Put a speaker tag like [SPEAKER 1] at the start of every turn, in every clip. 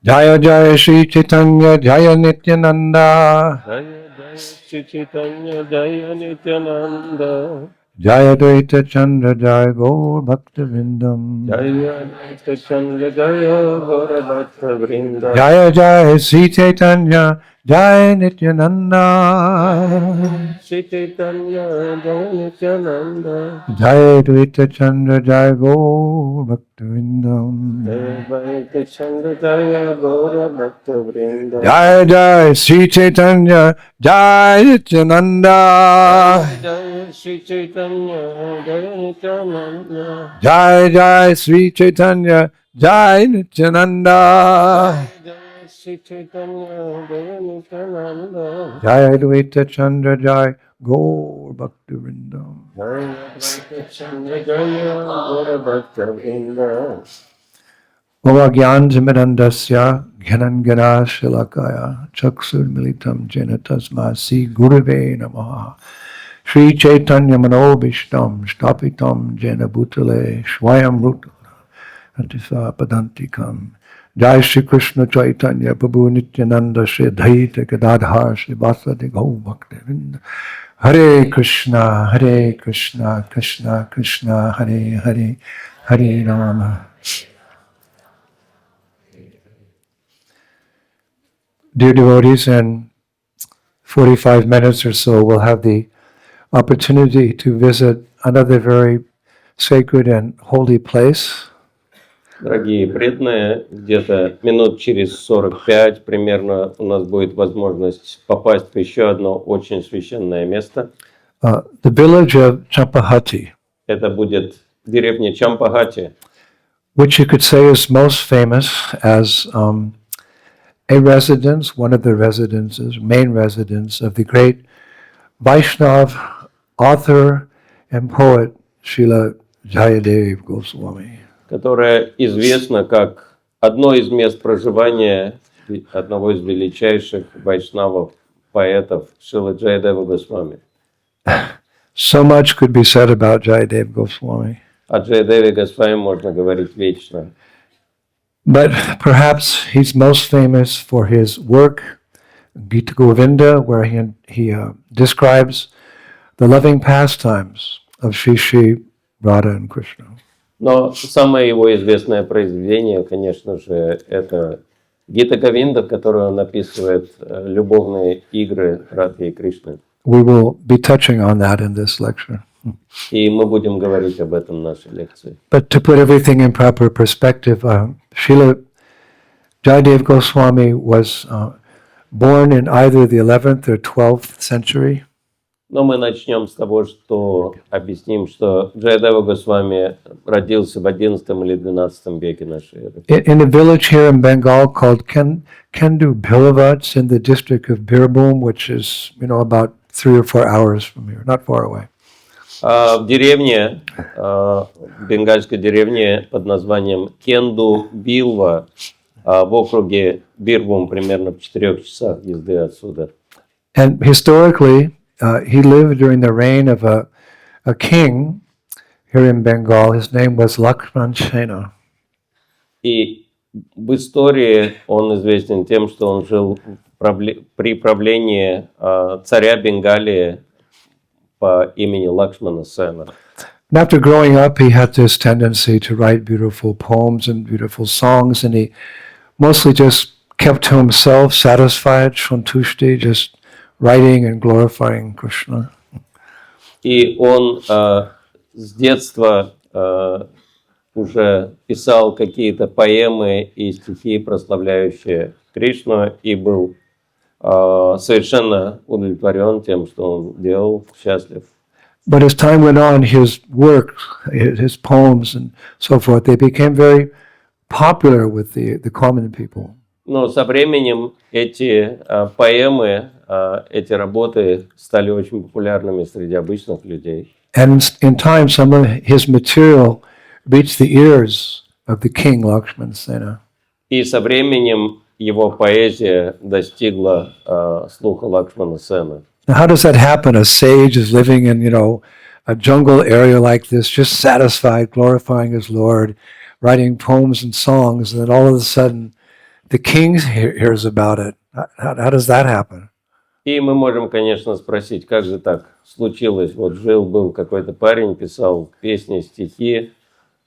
[SPEAKER 1] Jaya Jaya Shri Chaitanya Jaya Nityananda
[SPEAKER 2] Jaya Jaya Shri Chaitanya Jaya Nityananda
[SPEAKER 1] Jaya Dvaita Chandra Jaya Gaur Bhakta Vindam
[SPEAKER 2] Jaya Advaita Chandra Jaya Gaura Bhakta Vrinda
[SPEAKER 1] Jaya Jaya Shri Chaitanya Jaya Nityananda
[SPEAKER 2] Shri Chaitanya Jaya Nityananda
[SPEAKER 1] Jaya Dvaita Chandra Jaya Gaur Bhakta Vindam
[SPEAKER 2] Jaya Advaita Chandra Jaya Gaura Bhakta Vrinda
[SPEAKER 1] Jaya Jaya Shri Chaitanya Jaya Nityananda
[SPEAKER 2] Jaya Shri Chaitanya Jaya Nityananda
[SPEAKER 1] Jaya Jaya Shri Chaitanya Jaya Nityananda
[SPEAKER 2] Jaya Shri Chaitanya Jaya Nityananda
[SPEAKER 1] Jaya Dvaita Chandra Jaya Gaur Bhakta Vrindam
[SPEAKER 2] Jaya Advaita Chandra Jaya Gaura Bhakta Vrinda
[SPEAKER 1] Ova Gyanjamidandasya Gyanangana Shilakaya Chaksur Militam Jena Tasmasi Gurave Namaha Sri Chaitanya Manobishtam Stapitam Jena Bhutale Swayam Ruta Antisa Padantikam Jai Shri Krishna Chaitanya Prabhu Nityananda Shri Advaita Gadadhar Shri Vasadi Gau Bhakti Vrinda Hare Krishna Krishna Krishna Hare Hare Hare Rama. Dear devotees, in 45 minutes or so, we'll have the opportunity to visit another very sacred and holy place.
[SPEAKER 2] Дорогие преданные, где-то минут через 45 примерно у нас будет возможность попасть в еще одно очень священное место.
[SPEAKER 1] The village of Champahati,
[SPEAKER 2] Это будет деревня Чампахати,
[SPEAKER 1] which you could say is most famous as a residence, one of the residences, main residence of the great Vaishnav author and poet Srila Jayadev Goswami.
[SPEAKER 2] которая известна как одно из мест проживания одного из величайших вайшнавов, поэтов Шрила Джаядева Госвами.
[SPEAKER 1] So much could be said about Jayadev Goswami.
[SPEAKER 2] О Джаядеве Госвами можно говорить вечно.
[SPEAKER 1] But perhaps he's most famous for his work, Gita Govinda, where he describes the loving pastimes of Sri Sri Radha and Krishna.
[SPEAKER 2] Но самое его известное произведение, конечно же, это Гита Говинда, в которой он описывает любовные игры Радхи и Кришны.
[SPEAKER 1] We will be touching on that in this lecture.
[SPEAKER 2] И мы будем говорить об этом в нашей лекции.
[SPEAKER 1] But to put everything in proper perspective, Srila Jayadev Goswami was born in either the 11th or 12th century.
[SPEAKER 2] Но мы начнем с того, что объясним, что Джаядева Госвами родился в XI или XII веке нашей эры.
[SPEAKER 1] In a village here in Bengal called Kendu Bilavats in the district of Birbhum, which is, about 3 or 4 hours from here, not far away.
[SPEAKER 2] В деревне, бенгальской деревне под названием Кенду Билва, в округе Бирбум, примерно в 4 часах езды отсюда.
[SPEAKER 1] And historically, he lived during the reign of a king here in Bengal. His name was Lakshman Sena.
[SPEAKER 2] И в истории он известен тем, что он жил при правлении царя Бенгалии по имени Лакшмана Сена.
[SPEAKER 1] And after growing up, he had this tendency to write beautiful poems and beautiful songs, and he mostly just kept to himself, satisfied, shantushti, just writing and glorifying Krishna.
[SPEAKER 2] И он с детства уже писал какие-то поэмы и стихи, прославляющие Кришну, и был совершенно удовлетворен тем, что он делал, счастлив.
[SPEAKER 1] But as time went on, his work, his poems and so forth, they became very popular with the common people.
[SPEAKER 2] Но со временем эти поэмы, эти работы стали очень популярными среди обычных людей.
[SPEAKER 1] And in time, some of his material reached the ears of the king, Lakshman Sena.
[SPEAKER 2] И со временем его поэзия достигла слуха Лакшмана Сена.
[SPEAKER 1] Now, how does that happen? A sage is living in, a jungle area like this, just satisfied, glorifying his Lord, writing poems and songs, and then all of a sudden the king hears about it. How does that happen?
[SPEAKER 2] И мы можем, конечно, спросить, как же так случилось? Вот жил-был какой-то парень, писал песни, стихи,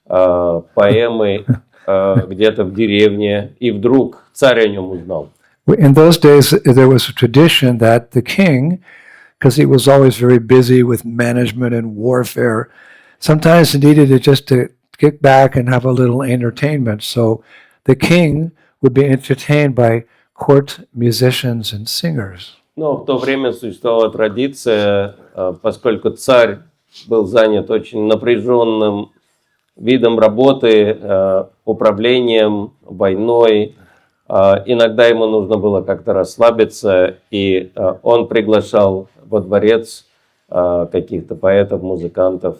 [SPEAKER 2] поэмы где-то в деревне, и вдруг царь о нем узнал.
[SPEAKER 1] In those days, there was a tradition that the king, because he was always very busy with management and warfare, sometimes he needed to just to get back and have a little entertainment. So the king would be entertained by court musicians and singers.
[SPEAKER 2] Но в то время существовала традиция, поскольку царь был занят очень напряженным видом работы, управлением, войной. Иногда ему нужно было как-то расслабиться, и он приглашал во дворец каких-то поэтов, музыкантов,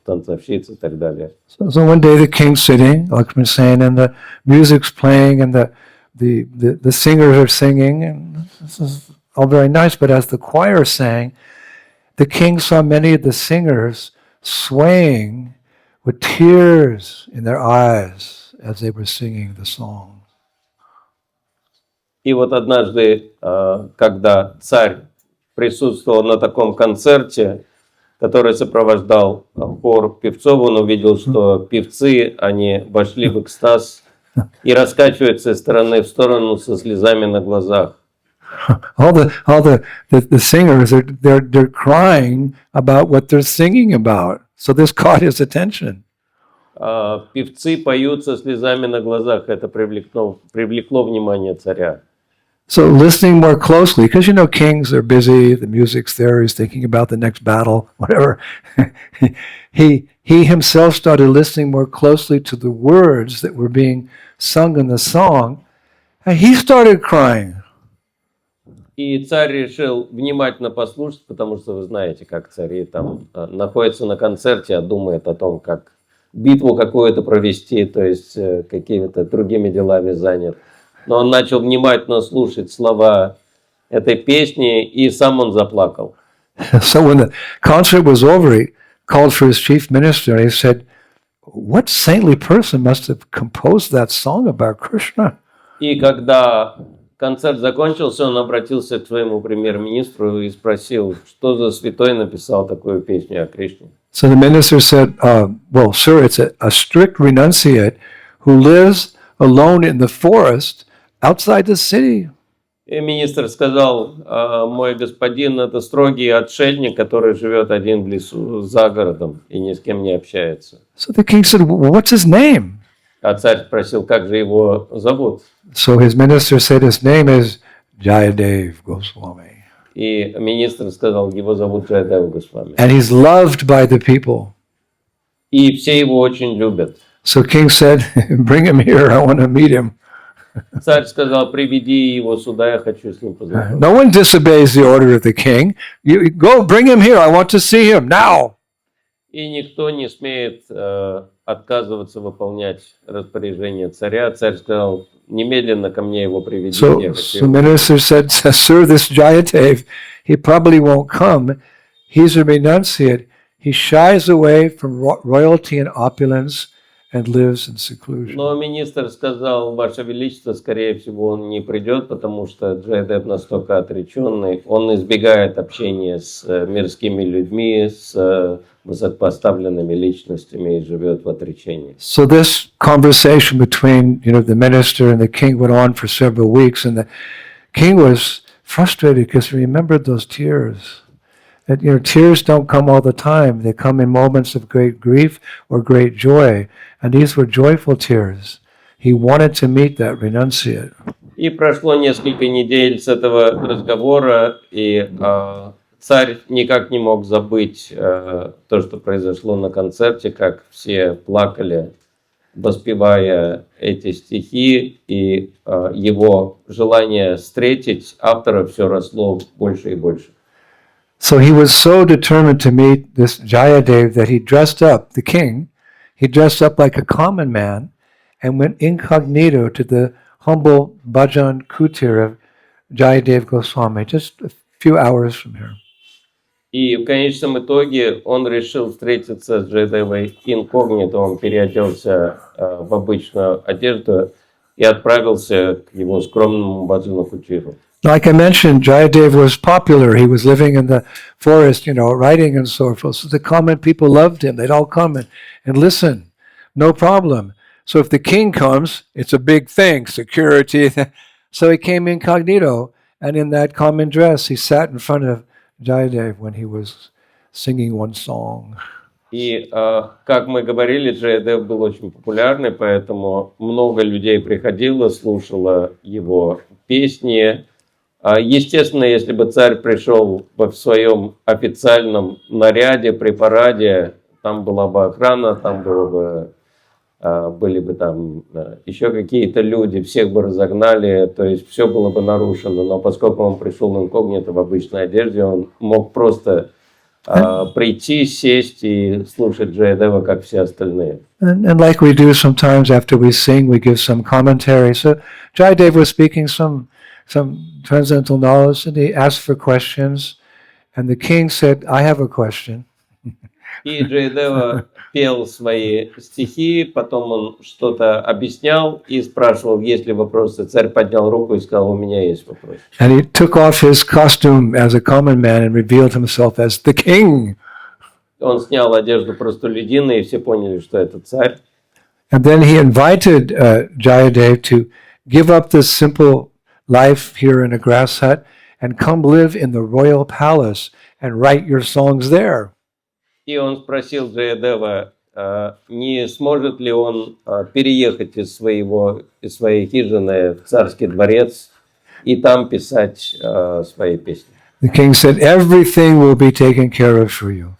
[SPEAKER 2] танцовщиц и так далее.
[SPEAKER 1] So one day the king's sitting, like I've been saying, and the music's playing, and the singers are singing, and this is all very nice. But as the choir sang, the king saw many of the singers swaying with tears in their eyes as they were singing the song.
[SPEAKER 2] И вот однажды, когда царь присутствовал на таком концерте, который сопровождал хор певцов, он увидел, что певцы, они вошли в экстаз и раскачиваются из стороны в сторону со слезами на глазах.
[SPEAKER 1] All the singers they're crying about what they're singing about. So this caught his attention.
[SPEAKER 2] Певцы поют со слезами на глазах. Это привлекло внимание царя.
[SPEAKER 1] So listening more closely, because kings are busy, the music's there, he's thinking about the next battle, whatever. he himself started listening more closely to the words that were being sung in the song, and he started crying.
[SPEAKER 2] И царь решил внимательно послушать, потому что вы знаете, как цари там находятся на концерте, а думают о том, как битву какую-то провести, то есть какими-то другими делами занят. Но он начал внимательно слушать слова этой песни, и сам он заплакал.
[SPEAKER 1] So when the concert was over, he called for his chief minister and he said, "What saintly person must have composed that song about Krishna?"
[SPEAKER 2] И когда концерт закончился, он обратился к своему премьер-министру и спросил, что за святой написал такую песню о Кришне.
[SPEAKER 1] So the minister said, "Well, sir, it's a strict renunciate who lives alone in the forest outside the city."
[SPEAKER 2] И министр сказал, мой господин, это строгий отшельник, который живет один в лесу за городом и ни с кем не общается.
[SPEAKER 1] So the king said, "Well, what's his name?"
[SPEAKER 2] А царь спросил, как же его зовут?
[SPEAKER 1] So his minister said his name is Jayadev Goswami.
[SPEAKER 2] И министр сказал, его зовут Джайадев Госвами.
[SPEAKER 1] And he's loved by the people.
[SPEAKER 2] И все его очень любят.
[SPEAKER 1] So king said, "Bring him here, I want to meet him."
[SPEAKER 2] Царь сказал, приведи его сюда, я хочу с ним познакомиться.
[SPEAKER 1] No one disobeys the order of the king. You go, bring him here, I want to see him now.
[SPEAKER 2] И никто не смеет отказываться выполнять распоряжение царя. Царь сказал, немедленно ко мне его приведите. Я хочу
[SPEAKER 1] So minister said, "Sir, this Jayadev, he probably won't come. He's a renunciate. He shies away from royalty and opulence and lives in seclusion."
[SPEAKER 2] Но министр сказал, Ваше Величество, скорее всего, он не придет, потому что Джайадев настолько отреченный. Он избегает общения с мирскими людьми, с высокопоставленными личностями и живет в отречении.
[SPEAKER 1] So this conversation between, the minister and the king went on for several weeks, and the king was frustrated because he remembered those tears. That, tears don't come all the time. They come in moments of great grief or great joy. And these were joyful tears. He wanted to meet that renunciate.
[SPEAKER 2] И прошло несколько недель с этого разговора, и царь никак не мог забыть то, что произошло на концерте, как все плакали, воспевая эти стихи, и его желание встретить автора все росло больше и больше.
[SPEAKER 1] So he was so determined to meet this Jayadev that he dressed up, the king, he dressed up like a common man and went incognito to the humble bhajan kutir of Jayadev Goswami, just a few hours from here.
[SPEAKER 2] И в конечном итоге он решил встретиться с Джайадевой инкогнито, он переоделся в обычную одежду и отправился к его скромному баджану кучиру.
[SPEAKER 1] Like I mentioned, Jayadev was popular. He was living in the forest, writing and so forth. So the common people loved him. They'd all come and listen. No problem. So if the king comes, it's a big thing, security. So he came incognito, and in that common dress, he sat in front of Jayadev when he was singing one song.
[SPEAKER 2] И, как мы говорили, Джаядев был очень популярный, поэтому много людей приходило, слушало его песни. Естественно, если бы царь пришел в своем официальном наряде, при параде, там была бы охрана, там были бы там еще какие-то люди, всех бы разогнали, то есть все было бы нарушено. Но поскольку он пришел инкогнито в обычной одежде, он мог просто прийти, сесть и слушать Джаядева, как все остальные.
[SPEAKER 1] And like we do sometimes after we sing, we give some commentary. So Jayadev was speaking some transcendental knowledge, and he asked for questions. And the king said, I have a question.
[SPEAKER 2] И Джаядева пел свои стихи, потом он что-то объяснял и спрашивал, есть ли вопросы. Царь поднял руку и сказал, у меня есть вопрос.
[SPEAKER 1] And he took off his costume as a common man and revealed himself as the king.
[SPEAKER 2] Он снял одежду простолюдина, и все поняли, что это царь.
[SPEAKER 1] And then he invited Jayadev to give up this simple life here in a grass hut and come live in the royal palace and write your songs there.
[SPEAKER 2] И он спросил Джаядева, не сможет ли он переехать из своей хижины в царский дворец и там писать свои песни.
[SPEAKER 1] The king said, everything will be taken care of for you.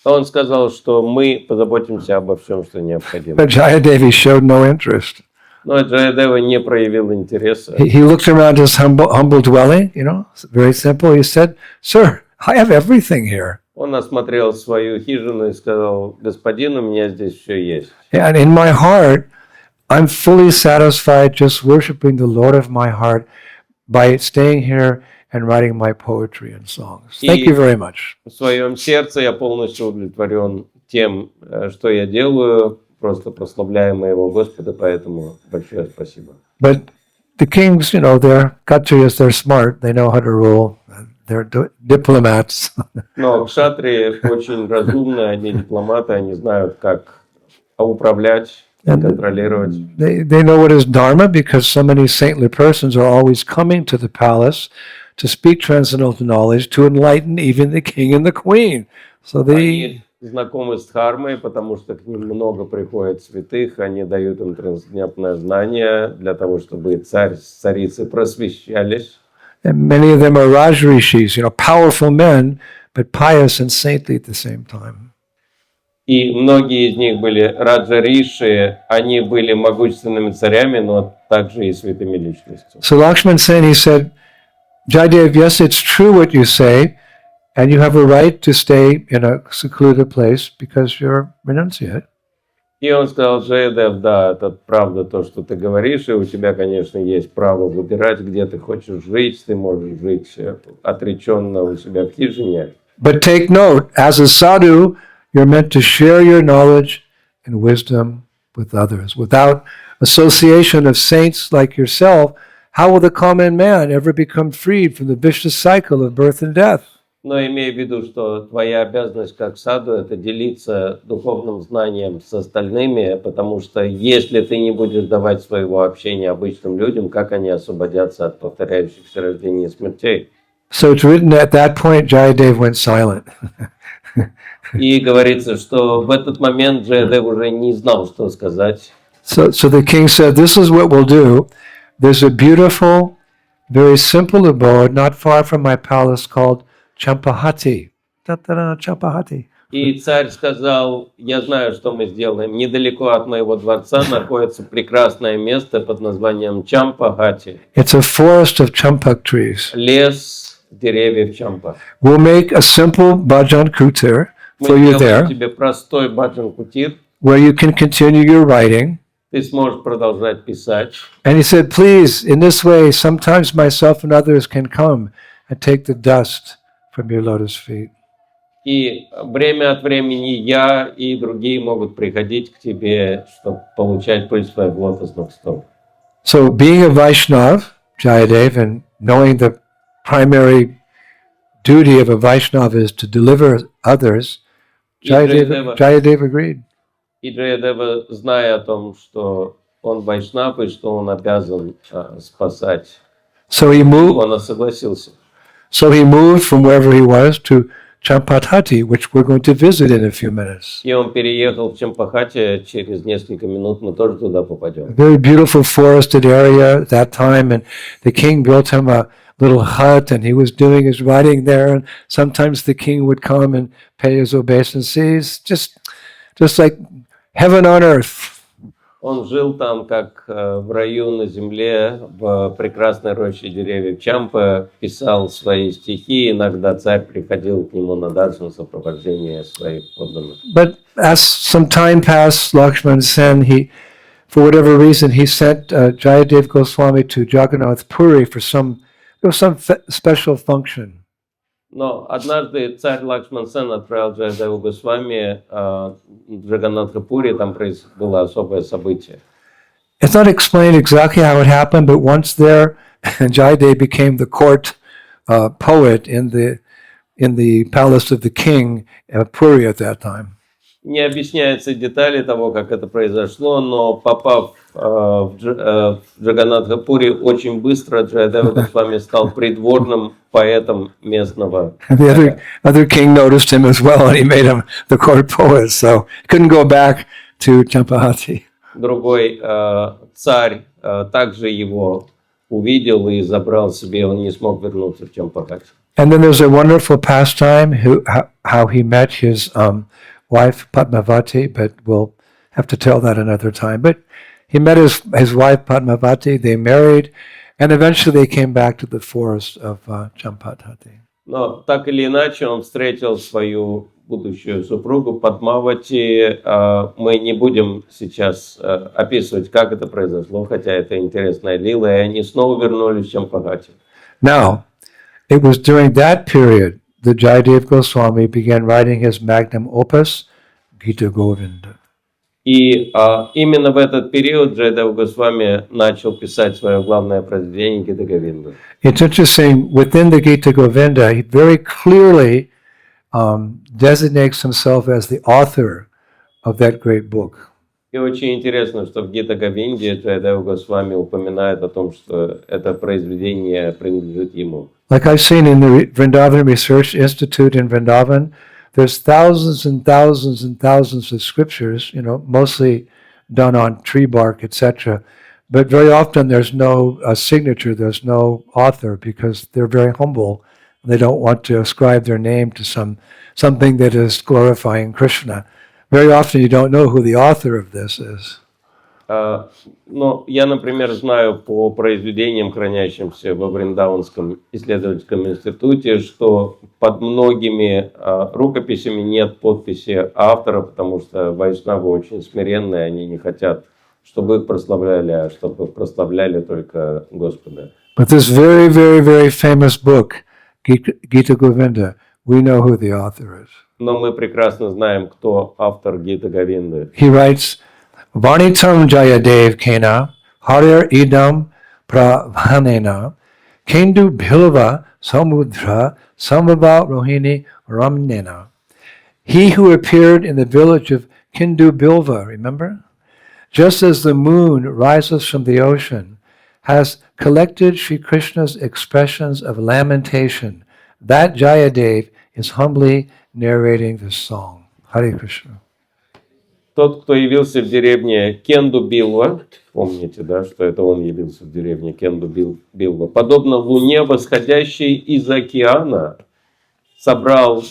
[SPEAKER 2] Он сказал, что мы позаботимся обо всем, что необходимо.
[SPEAKER 1] But Jayadev, he showed no interest.
[SPEAKER 2] Но Джаядева не проявил интереса.
[SPEAKER 1] He looked around his humble dwelling, very simple. He said, Sir, I have everything here.
[SPEAKER 2] Он осмотрел свою хижину и сказал, господин, у меня здесь все есть.
[SPEAKER 1] And in my heart, I'm fully satisfied just worshiping the Lord of my heart by staying here and writing my poetry and songs. Thank you very much.
[SPEAKER 2] В своем сердце я полностью удовлетворен тем, что я делаю, просто прославляя моего Господа, поэтому большое спасибо.
[SPEAKER 1] But the kings, they're Kshatriyas, they're smart, they know how to rule. They're diplomats.
[SPEAKER 2] Но кшатрии очень разумные, они дипломаты, они знают, как управлять и контролировать.
[SPEAKER 1] They know what is dharma because so many saintly persons are always coming to the palace to speak transcendental knowledge to enlighten even the king and the queen. So
[SPEAKER 2] Они знакомы с дхармой, потому что к ним много приходит святых, они дают им трансцендентное знание для того, чтобы царь, царицы просвещались.
[SPEAKER 1] And many of them are Rajrishis, powerful men, but pious and saintly at the same time.
[SPEAKER 2] И многие из них были раджа-риши, они были могущественными царями, но также и святыми личностями.
[SPEAKER 1] So Lakshman Sen, he said, Jayadev, yes, it's true what you say, and you have a right to stay in a secluded place because you're renunciate.
[SPEAKER 2] И он сказал, Джаядев, да, это правда то, что ты говоришь, и у тебя, конечно, есть право выбирать, где ты хочешь жить, ты можешь жить отреченно у себя в хижине.
[SPEAKER 1] But take note, as a sadhu, you're meant to share your knowledge and wisdom with others. Without association of saints like yourself, how will the common man ever become freed from the vicious cycle of birth and death?
[SPEAKER 2] Но имей в виду, что твоя обязанность как саду – это делиться духовным знанием с остальными, потому что если ты не будешь давать своего общения обычным людям, как они освободятся от повторяющихся рождений и смертей?
[SPEAKER 1] So it's written at that point, Jayadev went silent.
[SPEAKER 2] И говорится, что в этот момент Джаядев уже не знал, что сказать.
[SPEAKER 1] So the king said, this is what we'll do. There's a beautiful, very simple abode not far from my palace called Champahati. Champahati.
[SPEAKER 2] И царь сказал, я знаю, что мы сделаем. Недалеко от моего дворца находится прекрасное место под названием Чампахати.
[SPEAKER 1] It's a forest of champak trees.
[SPEAKER 2] Лес деревьев Чампа.
[SPEAKER 1] We'll make a simple bhajan kutir for
[SPEAKER 2] Мы
[SPEAKER 1] you
[SPEAKER 2] сделаем
[SPEAKER 1] there,
[SPEAKER 2] тебе простой баджан-кутир.
[SPEAKER 1] where you can continue your writing.
[SPEAKER 2] Ты сможешь продолжать писать.
[SPEAKER 1] And he said, please, in this way, sometimes myself and others can come and take the dust from your lotus feet.
[SPEAKER 2] И время от времени я и другие могут приходить к тебе, чтобы получать пыль своих лотосных стоп.
[SPEAKER 1] So being a Vaishnav, Jayadev, and knowing the primary duty of a Vaishnav is to deliver others, Jayadev agreed.
[SPEAKER 2] И Джаядева, зная о том, что он вайшнав и что он обязан спасать,
[SPEAKER 1] So he moved.
[SPEAKER 2] он согласился.
[SPEAKER 1] So he moved from wherever he was to Champatati, which we're going to visit in a few minutes.
[SPEAKER 2] И он переехал в Чампахати, через несколько минут мы тоже туда
[SPEAKER 1] A
[SPEAKER 2] попадем.
[SPEAKER 1] very beautiful forested area at that time, and the king built him a little hut, and he was doing his writing there, and sometimes the king would come and pay his obeisances, just like heaven on earth.
[SPEAKER 2] Он жил там, как в раю на земле, в прекрасной роще деревьев Чампы, писал свои стихи, иногда царь приходил к нему на даршан в сопровождении своих подданных.
[SPEAKER 1] But as some time passed, Lakshman Sen, for whatever reason, he sent Jayadev Goswami to Jagannath Puri for some special function.
[SPEAKER 2] Но однажды царь Лакшман Сен отправил Джаядеву Госвами в Джаганнатхапури, там было особое событие.
[SPEAKER 1] It's not explained exactly how it happened, but once there, Jayadev became the court poet in the palace of the king of Puri at that time.
[SPEAKER 2] Не объясняются детали того, как это произошло, но попав в Джаганнатхапури, очень быстро Джаядева Госвами стал придворным поэтом местного.
[SPEAKER 1] And the other king noticed him as well, and he made him the court poet, so he couldn't go back to Champahati.
[SPEAKER 2] Другой царь также его увидел и забрал себе, он не смог вернуться в Чампахати.
[SPEAKER 1] And then there's a wonderful pastime how he met his wife Padmavati, but we'll have to tell that another time. But he met his wife Padmavati, they married, and eventually they came back to the forest of Champatati.
[SPEAKER 2] Но так или иначе он встретил свою будущую супругу Падмавати. Мы не будем сейчас описывать, как это произошло, хотя это интересная лила, и они снова вернулись в Чампахати.
[SPEAKER 1] Now, it was during that period that Jayadev Goswami began writing his magnum opus, Gita Govinda.
[SPEAKER 2] И именно в этот период Джаядев Госвами начал писать свое главное произведение Гита Говинду.
[SPEAKER 1] It's interesting, within the Gita Govinda, he very clearly designates himself as the author of that great book.
[SPEAKER 2] И очень интересно, что в Гита Говинде Джаядев Госвами упоминает о том, что это произведение принадлежит ему.
[SPEAKER 1] Like I've seen in the Vrindavan Research Institute in Vrindavan, there's thousands and thousands and thousands of scriptures, mostly done on tree bark, etc. But very often there's no signature, there's no author, because they're very humble. They don't want to ascribe their name to something that is glorifying Krishna. Very often you don't know who the author of this is.
[SPEAKER 2] Но я, например, знаю по произведениям, хранящимся во Вриндаванском исследовательском институте, что под многими рукописями нет подписи автора, потому что вайшнавы очень смиренные, они не хотят, чтобы их прославляли, а чтобы прославляли только Господа.
[SPEAKER 1] But this very, very, very famous book, Gita Govinda, we know who the author is.
[SPEAKER 2] Но мы прекрасно знаем, кто автор Гита Говинды.
[SPEAKER 1] He writes, Vanitam Jayadev Kena, Harir Idam Pravanena, Kendu Bilva Samudra Samabha Rohini Ramnena. He who appeared in the village of Kindu Bilva, remember? Just as the moon rises from the ocean, has collected Sri Krishna's expressions of lamentation. That Jayadev is humbly narrating this song. Hare Krishna.
[SPEAKER 2] Тот, кто явился в деревне Кенду Билва, помните, да, что это он явился в деревне Кенду Билва, подобно луне, восходящей из океана, собрал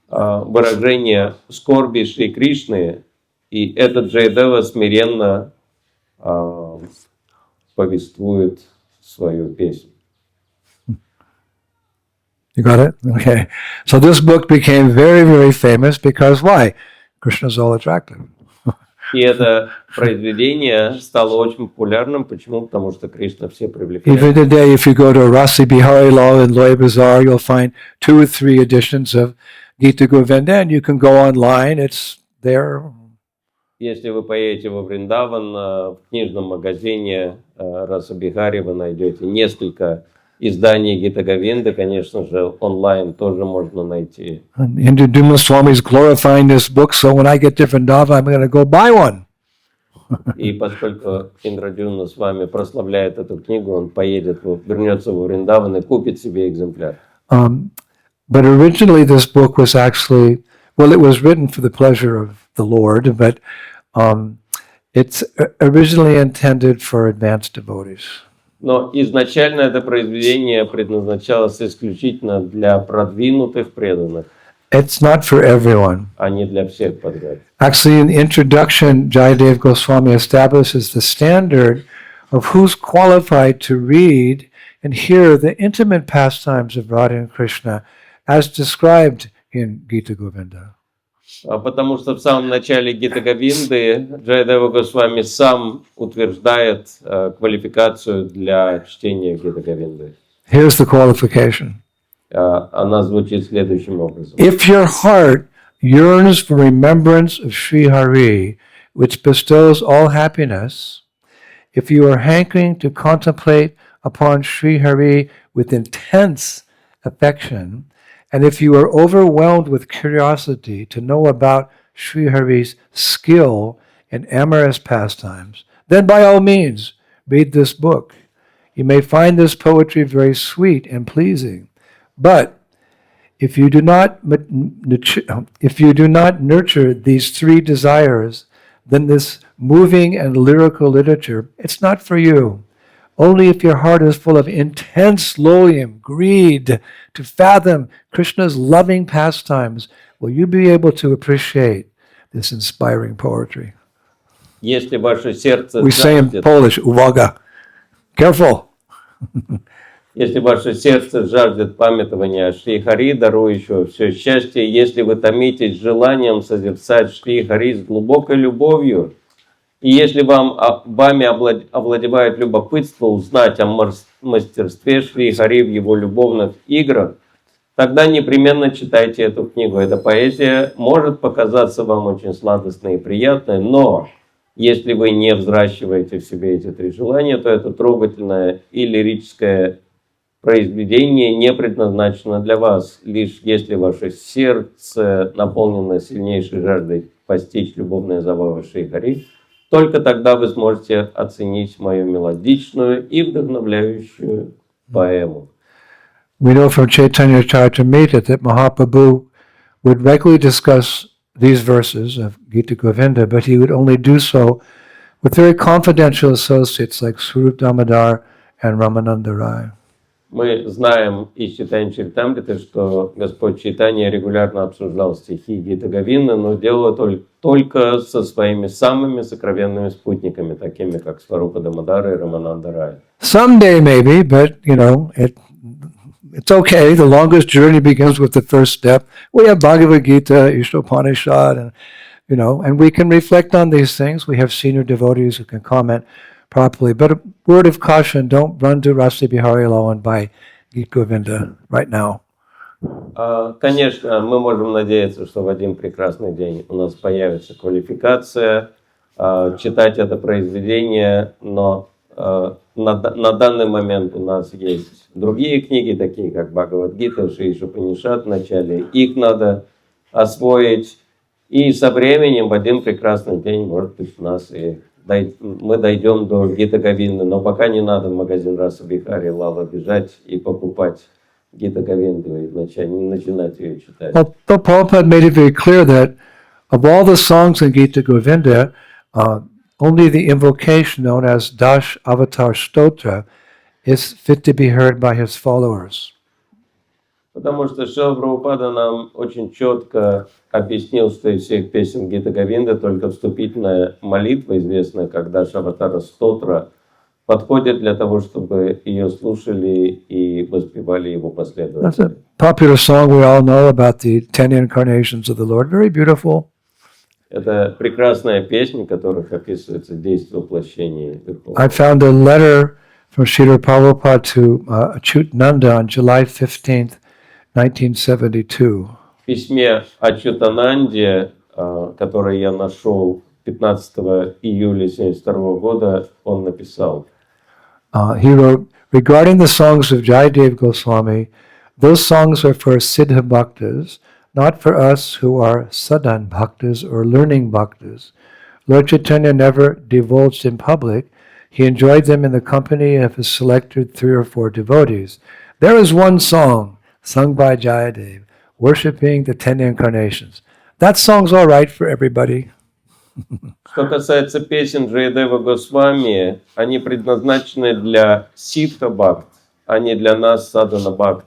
[SPEAKER 2] выражение скорби Шри Кришны, и этот Джаядева смиренно повествует свою песню.
[SPEAKER 1] You got it? Okay. So this book became very, very famous because why? Krishna's all attractive.
[SPEAKER 2] И это произведение стало очень популярным. Почему? Потому что Кришна все привлекает.
[SPEAKER 1] Even today, if you go to Rasi Bihari Lal in Loy Bazaar, you'll find 2 or 3 editions of Gita Govinda, and you can go online. It's there.
[SPEAKER 2] Если вы поедете во Вриндаван, в книжном магазине Раса Бихари вы найдете несколько изданий Гита Говинды, конечно же, онлайн тоже можно найти.
[SPEAKER 1] And Indra Swami is glorifying this book, so when I get to Vrindavan, I'm going to go buy one.
[SPEAKER 2] И поскольку Индрадюмна с вами прославляет эту книгу, он поедет, вернется во Вриндаван и купит себе экземпляр.
[SPEAKER 1] But originally this book was actually, well, it was written for the pleasure of the Lord, but it's originally intended for advanced devotees.
[SPEAKER 2] Но изначально это произведение предназначалось исключительно для продвинутых преданных,
[SPEAKER 1] It's not for everyone.
[SPEAKER 2] а не для всех подряд.
[SPEAKER 1] Actually, in the introduction, Jayadev Goswami establishes the standard of who's qualified to read and hear the intimate pastimes of Radha and Krishna as described in Gita Govinda.
[SPEAKER 2] Потому что в самом начале Гита Говинды Джайадева Госвами сам утверждает квалификацию для чтения Гита Говинды.
[SPEAKER 1] Here's the qualification.
[SPEAKER 2] Она звучит следующим образом.
[SPEAKER 1] If your heart yearns for remembrance of Sri Hari, which bestows all happiness, if you are hankering to contemplate upon Sri Hari with intense affection, and if you are overwhelmed with curiosity to know about Sri Hari's skill in amorous pastimes, then by all means read this book. You may find this poetry very sweet and pleasing, but if you do not nurture these three desires, then this moving and lyrical literature, it's not for you. Only if your heart is full of intense loyum, greed, to fathom Krishna's loving pastimes, will you be able to appreciate this inspiring poetry.
[SPEAKER 2] Если ваше сердце
[SPEAKER 1] We say in
[SPEAKER 2] жаждет,
[SPEAKER 1] Polish, uwaga. Careful.
[SPEAKER 2] если ваше сердце жаждет памятования о Шри Хари, дарующего все счастье, если вы томитесь желанием созерцать Шри Хари с глубокой любовью, и если вами овладевает любопытство узнать о мастерстве Шри Хари в его любовных играх, тогда непременно читайте эту книгу. Эта поэзия может показаться вам очень сладостной и приятной, но если вы не взращиваете в себе эти три желания, то это трогательное и лирическое произведение не предназначено для вас. Лишь если ваше сердце наполнено сильнейшей жаждой постичь любовные забавы Шри Хари, только тогда вы сможете оценить мою мелодичную и вдохновляющую поэму.
[SPEAKER 1] We know from Chaitanya Charitamrita that Mahaprabhu would regularly discuss these verses of Gita Govinda, but he would only do so with very confidential associates like Swarup Damodar and Ramananda Rai.
[SPEAKER 2] Мы знаем из Чайтанья Чаритамриты, что Господь Чайтанья регулярно обсуждал стихи Гиты Говинды, но делал только со своими самыми сокровенными спутниками, такими как Сварупа Дамодара и Рамананда Рай.
[SPEAKER 1] Someday maybe, but it's okay. The longest journey begins with the first step. We have Bhagavad Gita, Ishtopanishad, and we can reflect on these things. We have senior devotees who can comment properly. But a word of caution, don't run to Rasi Bihari Lal and buy Gita Govinda right now.
[SPEAKER 2] Конечно, мы можем надеяться, что в один прекрасный день у нас появится квалификация читать это произведение, но на данный момент у нас есть другие книги, такие как Бхагавад-гита, Шри Ишупанишад в начале. Их надо освоить, и со временем в один прекрасный день, может быть, мы дойдем до Гита Говинды, но пока не надо в магазин Раса Бихари Лала бежать и покупать Гита Говинду и начинать ее читать.
[SPEAKER 1] Well, Prabhupada made it very clear that of all the songs in Gita Govinda, only the invocation known as Dash Avatar Stotra is fit to be heard by his followers.
[SPEAKER 2] Потому что Шрила Прабхупада нам очень четко объяснил, что из всех песен Гита Говинда только вступительная молитва, известная как Даш Аватара Стотра, подходит для того, чтобы ее слушали и воспевали его последователи.
[SPEAKER 1] That's a popular song we all know about the 10 incarnations of the Lord. Very beautiful.
[SPEAKER 2] Это прекрасная песня, в которых описывается действие воплощения Верховного.
[SPEAKER 1] I found a letter from Srila Prabhupada to Achyut Nanda on July 15th, 1972.
[SPEAKER 2] В письме Ачютананде, которое я нашел 15 июля 1972 года он написал.
[SPEAKER 1] He wrote, regarding the songs of Jayadev Goswami, those songs are for Siddha Bhaktas, not for us who are Sadhan Bhaktas or learning Bhaktas. Lord Chaitanya never divulged in public. He enjoyed them in the company of his selected 3 or 4 devotees. There is one song sung by Jayadev, worshipping the 10 incarnations. That song's all right for everybody.
[SPEAKER 2] Что касается песен Джаядева Госвами, они предназначены для ситха бхакт, а не для нас садхана бхакт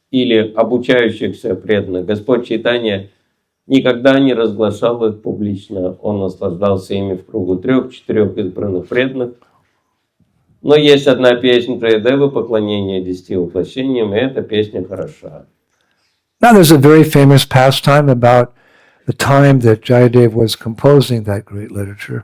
[SPEAKER 2] или обучающихся преданных. Господь Чайтанья никогда не разглашал их публично. Он наслаждался ими в кругу 3-4 избранных преданных. Но есть одна песня Джаядева «Поклонение 10 воплощениям», и эта песня хороша.
[SPEAKER 1] Now there's a very famous pastime about the time that Jayadev was composing that great literature.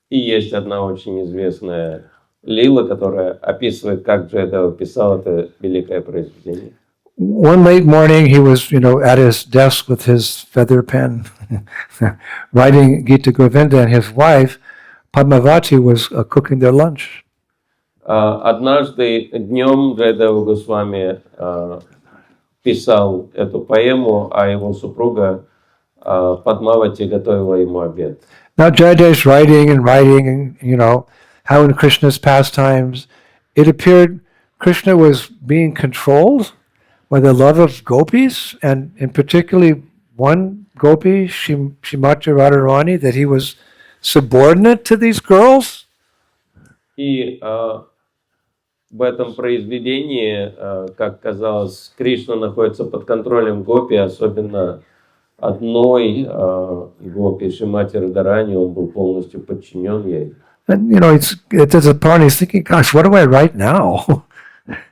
[SPEAKER 2] И есть одна очень известная лила, которая описывает, как Джаядева писал это великое произведение.
[SPEAKER 1] One late morning, he was, at his desk with his feather pen, writing Gita Govinda, and his wife, Padmavati, was cooking their lunch.
[SPEAKER 2] Однажды днем Джаядева Госвами писал эту поэму, а его супруга Падмавати готовила ему обед.
[SPEAKER 1] Now Jayadev's writing, and how in Krishna's pastimes, it appeared Krishna was being controlled by the love of gopis, and in particularly one gopi, Shrimati Radharani, that he was subordinate to these girls.
[SPEAKER 2] И в этом произведении, как казалось, Кришна находится под контролем гопи, особенно одной гопи, Шримати Радharani, он был полностью подчинен ей.
[SPEAKER 1] And there's a part he's thinking, gosh, what do I write now?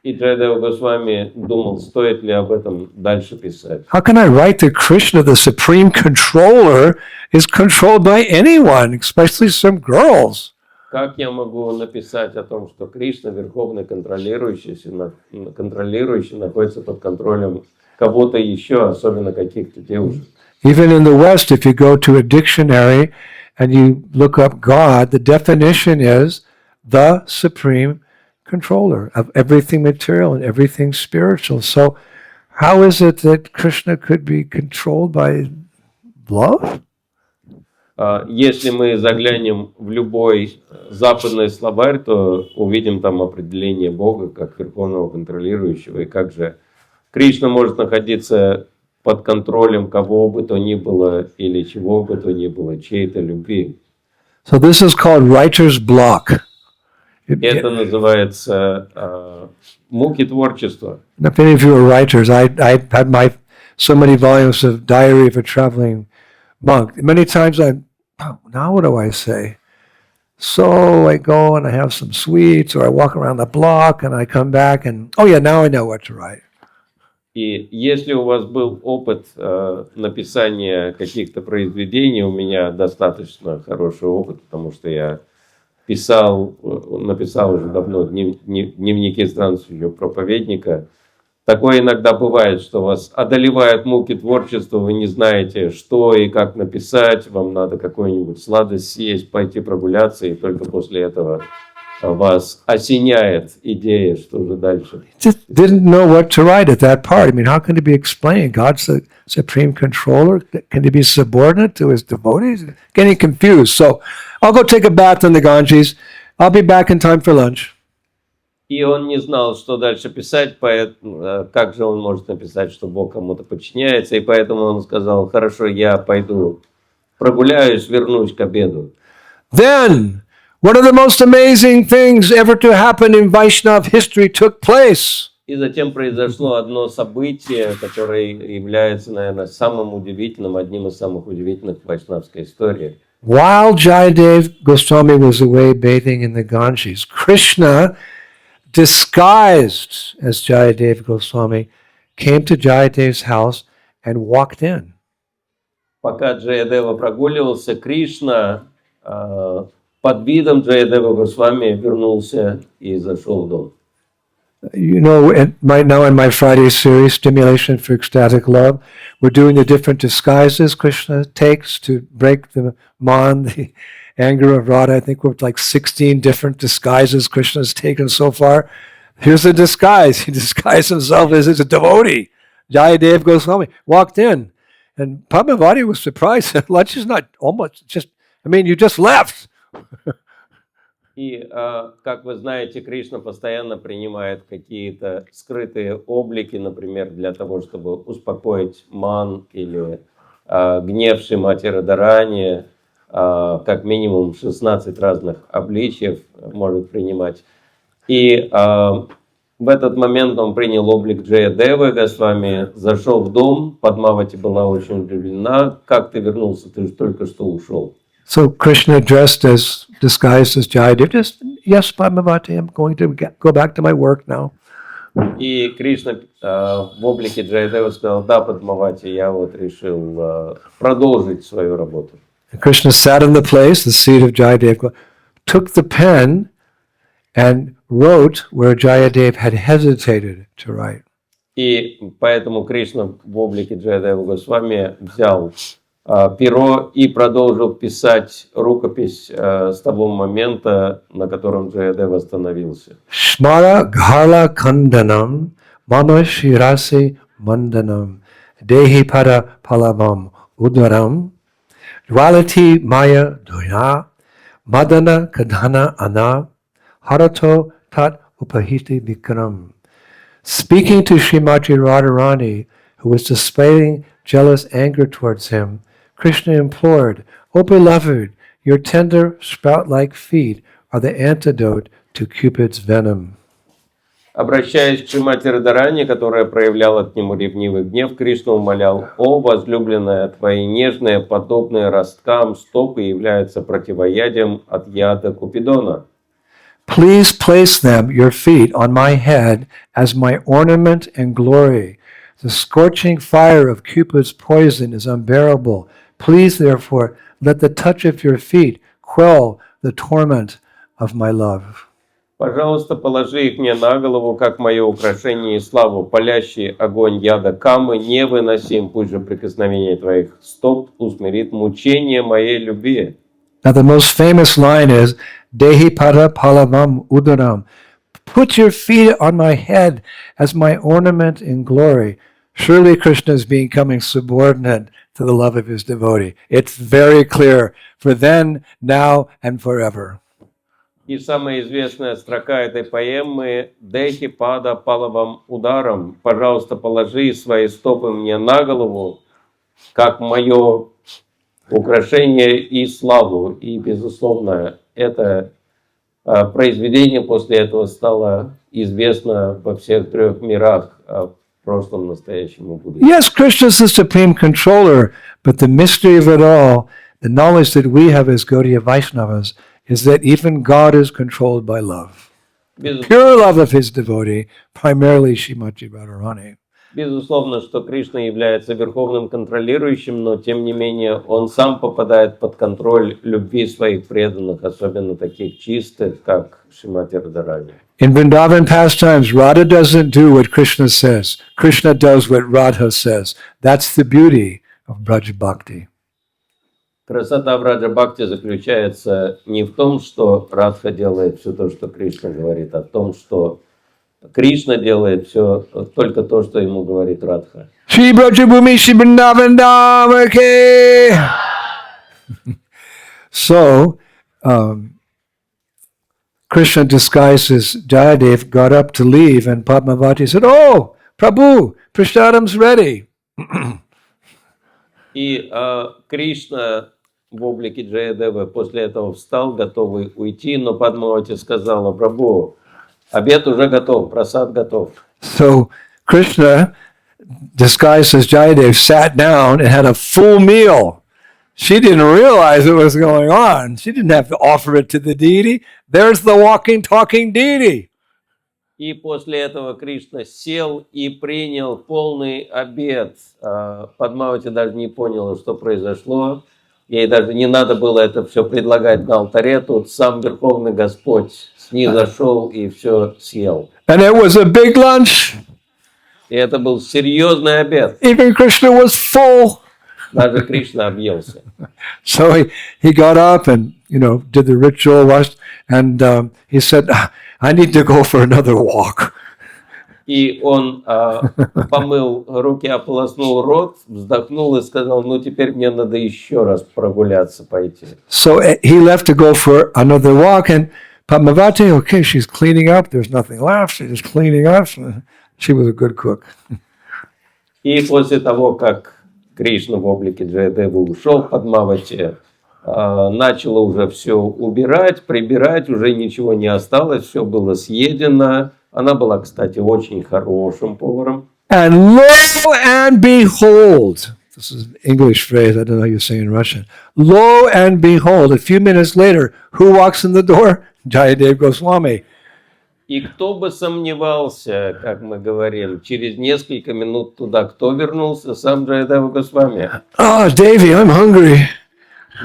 [SPEAKER 2] И Джаядева Госвами думал, стоит ли об этом дальше писать.
[SPEAKER 1] How can I write that Krishna, the supreme controller, is controlled by anyone, especially some girls?
[SPEAKER 2] Как я могу написать о том, что Кришна, верховный контролирующий, находится под контролем кого-то еще, особенно каких-то девушек?
[SPEAKER 1] Even in the West, if you go to a dictionary and you look up God, the definition is the supreme controller of everything material and everything spiritual. So how is it that Krishna could be controlled by love?
[SPEAKER 2] Если мы заглянем в любой западный словарь, то увидим там определение Бога как верховного контролирующего, и как же Кришна может находиться под контролем кого бы то ни было или чего бы то ни было, чьей-то любви.
[SPEAKER 1] So this is called writer's block.
[SPEAKER 2] Это называется муки творчества.
[SPEAKER 1] If any of you are writers, I had so many volumes of Diary of a Traveling Monk. Many times now what do I say? So I go and I have some sweets, or I walk around the block and I come back and, oh yeah, now I know what to write.
[SPEAKER 2] И если у вас был опыт написания каких-то произведений, у меня достаточно хороший опыт, потому что я написал уже давно дневники странствующего проповедника. Такое иногда бывает, что вас одолевают муки творчества, вы не знаете, что и как написать, вам надо какую-нибудь сладость съесть, пойти прогуляться, и только после этого вас осеняет идея, что же дальше.
[SPEAKER 1] Just didn't know what to write at that part. I mean, how can it be explained? God's the supreme controller. Can he be subordinate to his devotees? Getting confused. So I'll go take a bath in the Ganges. I'll be back in time for lunch.
[SPEAKER 2] И он не знал, что дальше писать, поэтому, как же он может написать, что Бог кому-то подчиняется, и поэтому он сказал, хорошо, я пойду прогуляюсь, вернусь к обеду.
[SPEAKER 1] Then, one of the most amazing things ever to happen in Vaishnav history took place.
[SPEAKER 2] И затем произошло одно событие, которое является, наверное, одним из самых удивительных в вайшнавской истории.
[SPEAKER 1] While Jayadev Goswami was away bathing in the Ganges, Krishna, disguised as Jayadev Goswami, came to Jayadev's house and walked in.
[SPEAKER 2] Пока Джаядева прогуливался, Кришна под видом Джаядева Госвами вернулся и зашел в дом.
[SPEAKER 1] You know, right now in my Friday series, Stimulation for Ecstatic Love, we're doing the different disguises Krishna takes to break the man, the anger of Radha. I think we're like 16 different disguises Krishna's taken so far. Here's a disguise. He disguised himself as a devotee. Jayadev Goswami walked in, and Padmavati was surprised. Lunch is not almost just, I mean, you just left.
[SPEAKER 2] И, как вы знаете, Кришна постоянно принимает какие-то скрытые облики, например, для того, чтобы успокоить ман или гнев Шримати Радхарани, как минимум 16 разных обличьев может принимать. И в этот момент он принял облик Джаядевы Госвами, зашел в дом, Падмавати была очень удивлена. Как ты вернулся, ты же только что ушел.
[SPEAKER 1] So Krishna dressed as, disguised as Jayadev, just, yes, Padmavati, I'm going to go back to my work now.
[SPEAKER 2] И Кришна в облике Джаядевы сказал: да, Падмавати, я вот решил продолжить свою работу.
[SPEAKER 1] And Krishna sat in the place, the seat of Jayadev, took the pen and wrote where Jayadev had hesitated to write.
[SPEAKER 2] И поэтому Кришна в облике Джаядевы Госвами взял перо и продолжил писать рукопись с того момента, на котором Джаядева остановился.
[SPEAKER 1] Shmara ghala kandanam mama shirasi mandanam dehi pada palavam udaram dvalati maya doya madana kadhana ana harato tat upahiti vikram. Speaking to Srimati Radharani, who was displaying jealous anger towards him, Krishna implored, "O beloved, your tender sprout-like feet are the antidote to Cupid's venom."
[SPEAKER 2] Обращаясь к Шримати Радхарани, которая проявляла к нему ревнивый гнев, Кришна умолял: «О, возлюбленная, твои нежные, подобные росткам стопы являются противоядием от яда Купидона.
[SPEAKER 1] Please place them, your feet, on my head as my ornament and glory. The scorching fire of Cupid's poison is unbearable. Please, therefore, let the touch of your feet quell the torment of my love.
[SPEAKER 2] Пожалуйста, положи их мне на голову, как мое украшение и славу. Палящий огонь яда Камы невыносим. Пусть же прикосновение твоих стоп усмирит мучение моей любви».
[SPEAKER 1] Now, the most famous line is, Dehi pada palavam udaram. Put your feet on my head as my ornament in glory. Surely Krishna is becoming subordinate to the love of his devotee. It's very clear for then, now, and forever.
[SPEAKER 2] И самая известная строка этой поэмы «Дехи пада палавам ударом». «Пожалуйста, положи свои стопы мне на голову, как мое украшение и славу». И, безусловно, это произведение после этого стало известно во всех трех мирах, в прошлом, настоящем и будущем.
[SPEAKER 1] Yes, Krishna is the supreme controller, but the mystery of it all, the knowledge that we have as Gaudiya Vaishnavas, is that even God is controlled by love. Pure love of his devotee, primarily Srimati Radharani.
[SPEAKER 2] Безусловно, что Кришна является верховным контролирующим, но тем не менее он сам попадает под контроль любви своих преданных, особенно таких чистых, как Шримати Радхарани.
[SPEAKER 1] In Vrindavan pastimes, Radha doesn't do what Krishna says. Krishna does what Radha says. That's the beauty of Braj Bhakti.
[SPEAKER 2] Красота Браджа Бхакти заключается не в том, что Радха делает все то, что Кришна говорит, а в том, что Кришна делает все, только то, что ему говорит Радха.
[SPEAKER 1] Shri Brajabhumi Shri Vrindavan Dham Ki. So, Krishna disguised as Jayadev got up to leave, and Padmavati said, "Oh, Prabhu, Prashadam's ready."
[SPEAKER 2] И Кришна в облике Джаядевы после этого встал, готовый уйти, но Падмавати сказала: «Прабху, обед уже готов, прасад готов».
[SPEAKER 1] So Krishna, disguised as Jayadev, sat down and had a full meal. She didn't realize what was going on. She didn't have to offer it to the deity. There's the walking, talking deity.
[SPEAKER 2] И после этого Кришна сел и принял полный обед. Падмавати даже не поняла, что произошло. Ей даже не надо было это все предлагать на алтаре, тут сам Верховный Господь снизошел и все съел.
[SPEAKER 1] And it was a big lunch.
[SPEAKER 2] И это был серьезный обед.
[SPEAKER 1] Even Krishna was full.
[SPEAKER 2] Даже Кришна объелся.
[SPEAKER 1] So he got up and, did the ritual, washed, and he said, I need to go for another walk.
[SPEAKER 2] И он помыл руки, ополоснул рот, вздохнул и сказал, ну теперь мне надо еще раз прогуляться пойти.
[SPEAKER 1] So he left to go for another walk, and Padmavati, okay, she's cleaning up. There's nothing left. She's just cleaning up. She was a good cook.
[SPEAKER 2] И после того, как Кришна в облике Джаядевы ушел, Падмавати начала уже все убирать, прибирать, уже ничего не осталось, все было съедено. Она была, кстати, очень хорошим поваром.
[SPEAKER 1] And lo and behold, this is an English phrase, I don't know how you say in Russian. Lo and behold, a few minutes later, who walks in the door? Jayadev Goswami.
[SPEAKER 2] И кто бы сомневался, как мы говорим, через несколько минут туда кто вернулся? Сам Джаядева Госвами.
[SPEAKER 1] Oh, Devi, I'm hungry.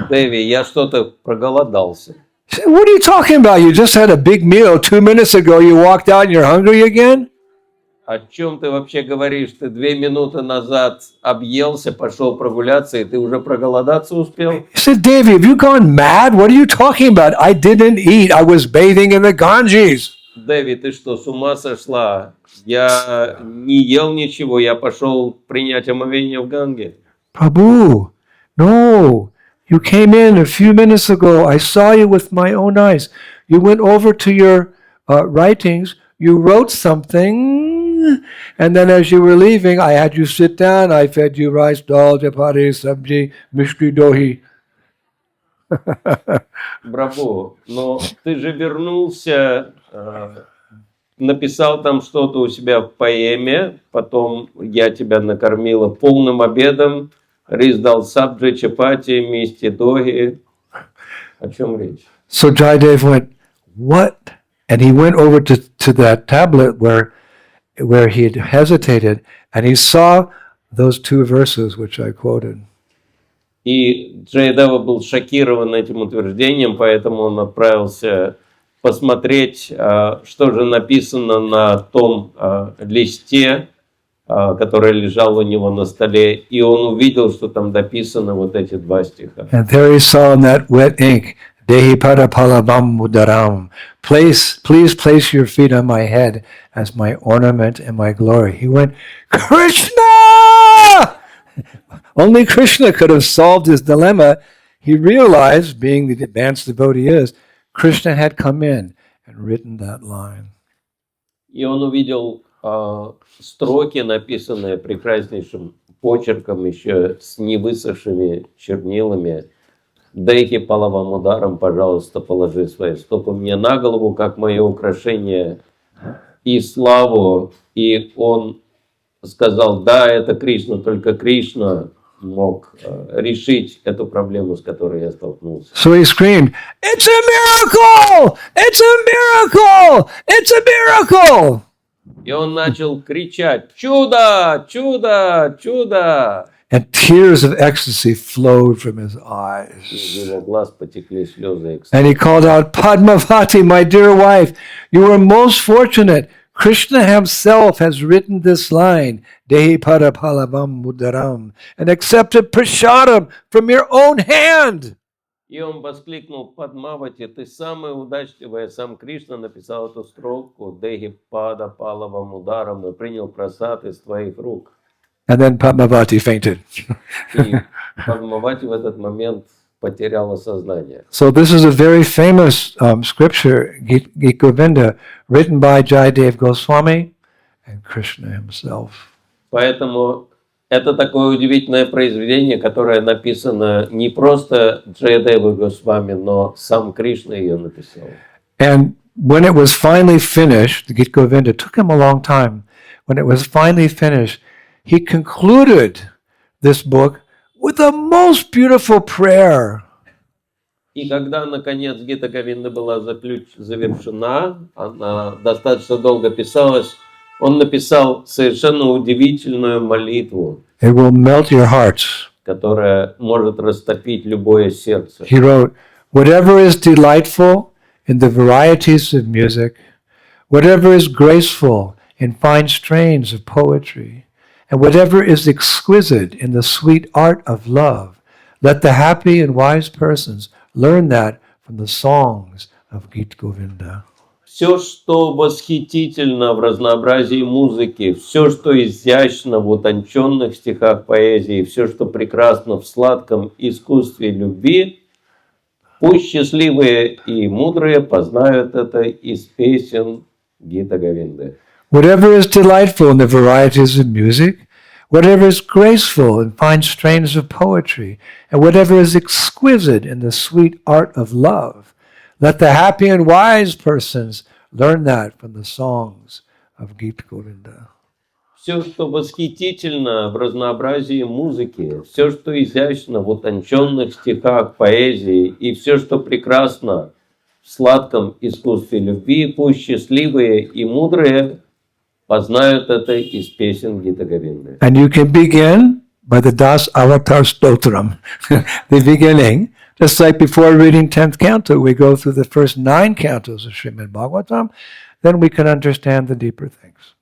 [SPEAKER 2] Деви, я что-то проголодался.
[SPEAKER 1] What are you talking about? You just had a big meal 2 minutes ago. You walked out and you're hungry again?
[SPEAKER 2] О чем ты вообще говоришь? Ты 2 минуты назад объелся, пошел прогуляться, и ты уже проголодаться успел?
[SPEAKER 1] He said, Devi, have you gone mad? What are you talking about? I didn't eat. I was bathing in the Ganges.
[SPEAKER 2] Деви, ты что, с ума сошла? Я не ел ничего, я пошел принять омовение в Ганге.
[SPEAKER 1] Prabhu, no. You came in a few minutes ago. I saw you with my own eyes. You went over to your writings. You wrote something. And then as you were leaving, I had you sit down. I fed you rice, dal, chapati, sabji, mishri, dohi.
[SPEAKER 2] Прабху, но ты же вернулся, написал там что-то у себя в поэме, потом я тебя накормила полным обедом, рис дал сабджи, чапати, мисти, доги. О чем речь?
[SPEAKER 1] So Jayadev went, what? And he went over to that tablet where he had hesitated, and he saw those 2 verses which I quoted.
[SPEAKER 2] И Джаядева был шокирован этим утверждением, поэтому он отправился посмотреть, что же написано на том листе, который лежал у него на столе, и он увидел, что там написано вот эти 2 стиха.
[SPEAKER 1] And there he saw in that wet ink, Dehi pada palavam mudaram. Please place your feet on my head as my ornament and my glory. He went, Krishna! Only Krishna could have solved his dilemma. He realized, being the advanced devotee he is, Krishna had come in and written that line.
[SPEAKER 2] И он увидел строки, написанные прекраснейшим почерком, еще с невысохшими чернилами. Дейхи палавам ударом, пожалуйста, положи свои стопы мне на голову, как мое украшение и славу. И он сказал, да, это Кришна, только Кришна мог решить эту проблему, с которой я столкнулся.
[SPEAKER 1] So he screamed, it's a miracle! It's a miracle! It's a miracle!
[SPEAKER 2] И он начал кричать, чудо, чудо, чудо!
[SPEAKER 1] And tears of ecstasy flowed from his eyes.
[SPEAKER 2] Из его глаз потекли слезы.
[SPEAKER 1] And he called out, Padmavati, my dear wife, you are most fortunate. Krishna himself has written this line, Dehi pada palavam mudaram, and accepted prashadam from your own hand.
[SPEAKER 2] И он воскликнул, Падмавати, ты самая удачливая, сам Кришна написал эту строку, Дехи пада палавам ударом, и принял прасад из твоих рук.
[SPEAKER 1] And then Padmavati fainted.
[SPEAKER 2] И Падмавати в этот момент потеряла сознание.
[SPEAKER 1] So this is a very famous scripture, Gita Govinda, written by Jayadev Goswami and Krishna himself.
[SPEAKER 2] Поэтому это такое удивительное произведение, которое написано не просто Джаядевой Госвами, но сам Кришна ее написал.
[SPEAKER 1] And when it was finally finished, the Gita Govinda took him a long time. When it was finally finished, he concluded this book with a most beautiful prayer.
[SPEAKER 2] И когда, наконец, Гита Говинда была завершена, она достаточно долго писалась, он написал совершенно удивительную молитву,
[SPEAKER 1] It will melt your hearts.
[SPEAKER 2] которая может растопить любое сердце.
[SPEAKER 1] He wrote, "Whatever is delightful in the varieties of music, whatever is graceful in fine strains of poetry, and whatever is exquisite in the sweet art of love, let the happy and wise persons learn that from the songs of Gita Govinda."
[SPEAKER 2] Все, что восхитительно в разнообразии музыки, все, что изящно в утонченных стихах поэзии, все, что прекрасно в сладком искусстве любви, пусть счастливые и мудрые познают это из песен Гита Говинды.
[SPEAKER 1] Whatever is delightful in the varieties of music, whatever is graceful in fine strains of poetry, and whatever is exquisite in the sweet art of love, let the happy and wise persons learn that from the songs of Gita Govinda.
[SPEAKER 2] Все, что восхитительно в разнообразии музыки, все, что изящно в утонченных стихах поэзии, и все, что прекрасно в сладком искусстве любви, пусть счастливые и мудрые познают это из песен Гита Говинды.
[SPEAKER 1] And you can begin by the Das Avatar Stotram, the beginning. Just like before reading 10th canto, we go through the first 9 cantos of Srimad Bhagavatam, then we can understand the deeper things.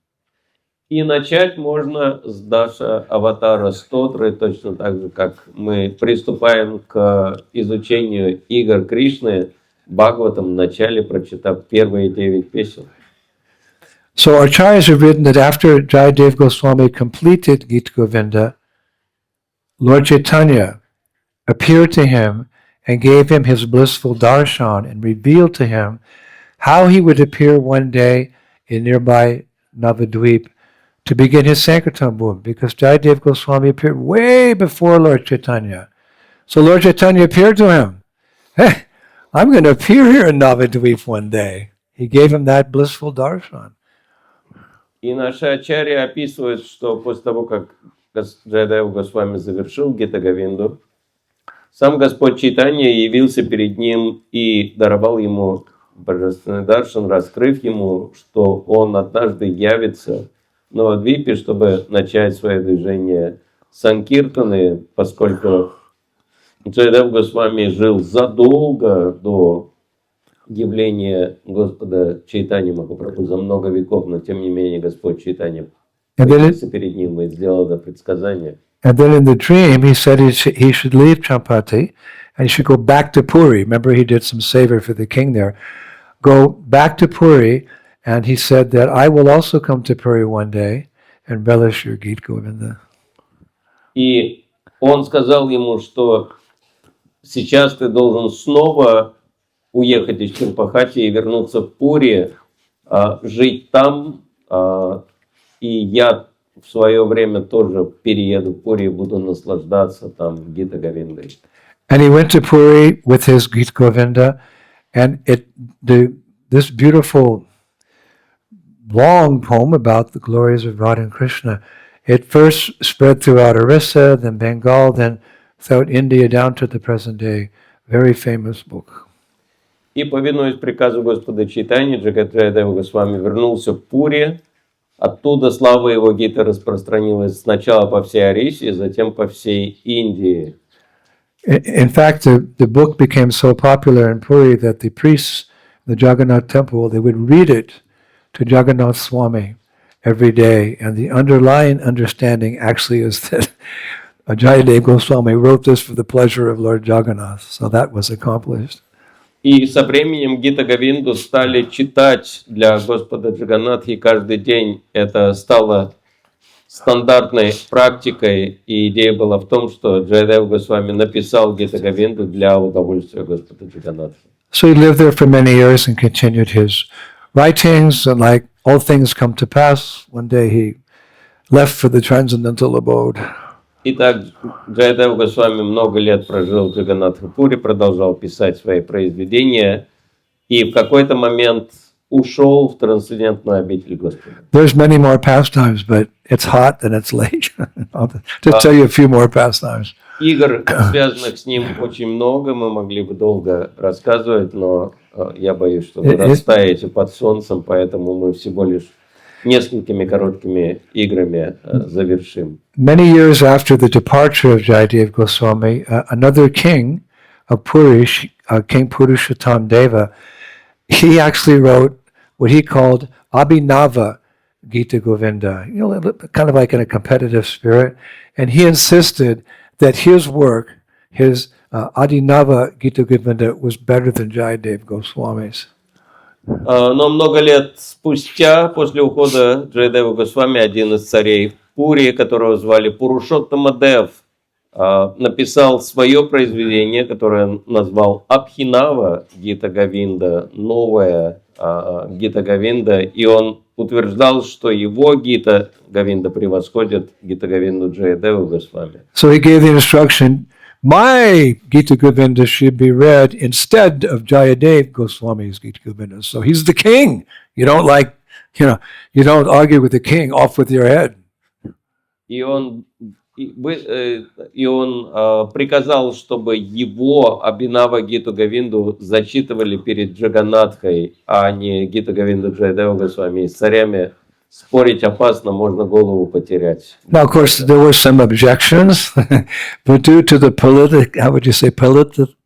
[SPEAKER 2] И начать можно с Даша Аватара Стотры, точно так же, как мы приступаем к изучению игр Кришны Бхагаватам, вначале прочитав первые 9 песен.
[SPEAKER 1] So Acharyas have written that after Jayadev Goswami completed Gita Govinda, Lord Chaitanya appeared to him and gave him his blissful darshan and revealed to him how he would appear one day in nearby Navadvip to begin his Sankirtan movement, because Jayadev Goswami appeared way before Lord Chaitanya. So Lord Chaitanya appeared to him. Hey, I'm going to appear here in Navadvip one day. He gave him that blissful darshan.
[SPEAKER 2] И наши ачарьи описывают, что после того, как Джайадев Госвами завершил Гита Говинду, сам Господь Чайтанья явился перед ним и даровал ему божественный даршан, раскрыв ему, что он однажды явится в Навадвипе, чтобы начать свое движение Санкиртаны, поскольку Джайадев Госвами жил задолго до явления Господа Чайтаньи Махапрабху, за много веков, но тем не менее Господь Чайтанья появился перед ним и сделал это предсказание.
[SPEAKER 1] And then in the dream, he said he should leave Champati and he should go back to Puri. Remember, he did some savor for the king there. Go back to Puri, and he said that I will also come to Puri one day and relish your Gita Govinda.
[SPEAKER 2] И он сказал ему, что сейчас ты должен снова уехать из Чампахати и вернуться в Пури, жить там, и я в свое время тоже перееду в Пури и буду наслаждаться там Гита Говиндой.
[SPEAKER 1] And he went to Puri with his Gita Govinda, and this beautiful long poem about the glories of Radha and Krishna, it first spread throughout Orissa, then Bengal, then throughout India down to the present day. Very famous book.
[SPEAKER 2] И, повинуясь приказу Господа Чайтаньи, Джайадев Госвами вернулся в Пури. Оттуда слава его Гиты распространилась сначала по всей Ориссе, затем по всей Индии.
[SPEAKER 1] In fact, the book became so popular in Puri that the priests in the Jagannath temple, they would read it to Jagannath Swami every day. And the underlying understanding actually is that Jayadev Goswami wrote this for the pleasure of Lord Jagannath. So that was accomplished.
[SPEAKER 2] И со временем Гита Говинду стали читать для Господа Джаганнатхи каждый день. Это стало стандартной практикой, и идея была в том, что Джайадев Госвами написал Гита Говинду для удовольствия Господа Джаганнатхи.
[SPEAKER 1] So he lived there for many years and continued his writings, and like all things come to pass, one day he left for the transcendental abode.
[SPEAKER 2] Итак, Джайадев Госвами много лет прожил в Джаганнатхапури, продолжал писать свои произведения, и в какой-то момент ушел в трансцендентную обитель Господа.
[SPEAKER 1] There's many more pastimes, but it's hot and it's late. I'll just tell you a few more pastimes.
[SPEAKER 2] Игр, связанных с ним, очень много, мы могли бы долго рассказывать, но я боюсь, что вы растаете под солнцем, поэтому мы всего лишь несколькими короткими играми завершим.
[SPEAKER 1] Many years after the departure of Jayadev Goswami, another king of Puri, King Purushottam Deva, he actually wrote what he called Abhinava Gita Govinda, kind of like in a competitive spirit. And he insisted that his work, his Adinava Gita Govinda, was better than Jayadev Goswami's.
[SPEAKER 2] Но много лет спустя, после ухода Джайадева Госвами, один из царей Пури, которого звали Пурушоттама Дев, написал свое произведение, которое он назвал Абхинава Гита Говинда, новая Гита Говинда, и он утверждал, что его Гита Говинда превосходит Гита Говинду Джайадева Госвами.
[SPEAKER 1] So he gave the instruction, my Gita Govinda should be read instead of Jayadev Goswami's Gita Govinda. So he's the king. You don't you don't argue with the king, off with your head.
[SPEAKER 2] И он приказал, чтобы его Абхинава Гиту Говинду зачитывали перед Джаганатхой, а не Гиту Говинду Джайадева Госвами. И с царями спорить опасно, можно голову потерять.
[SPEAKER 1] Now, of course, there were some objections, but due to the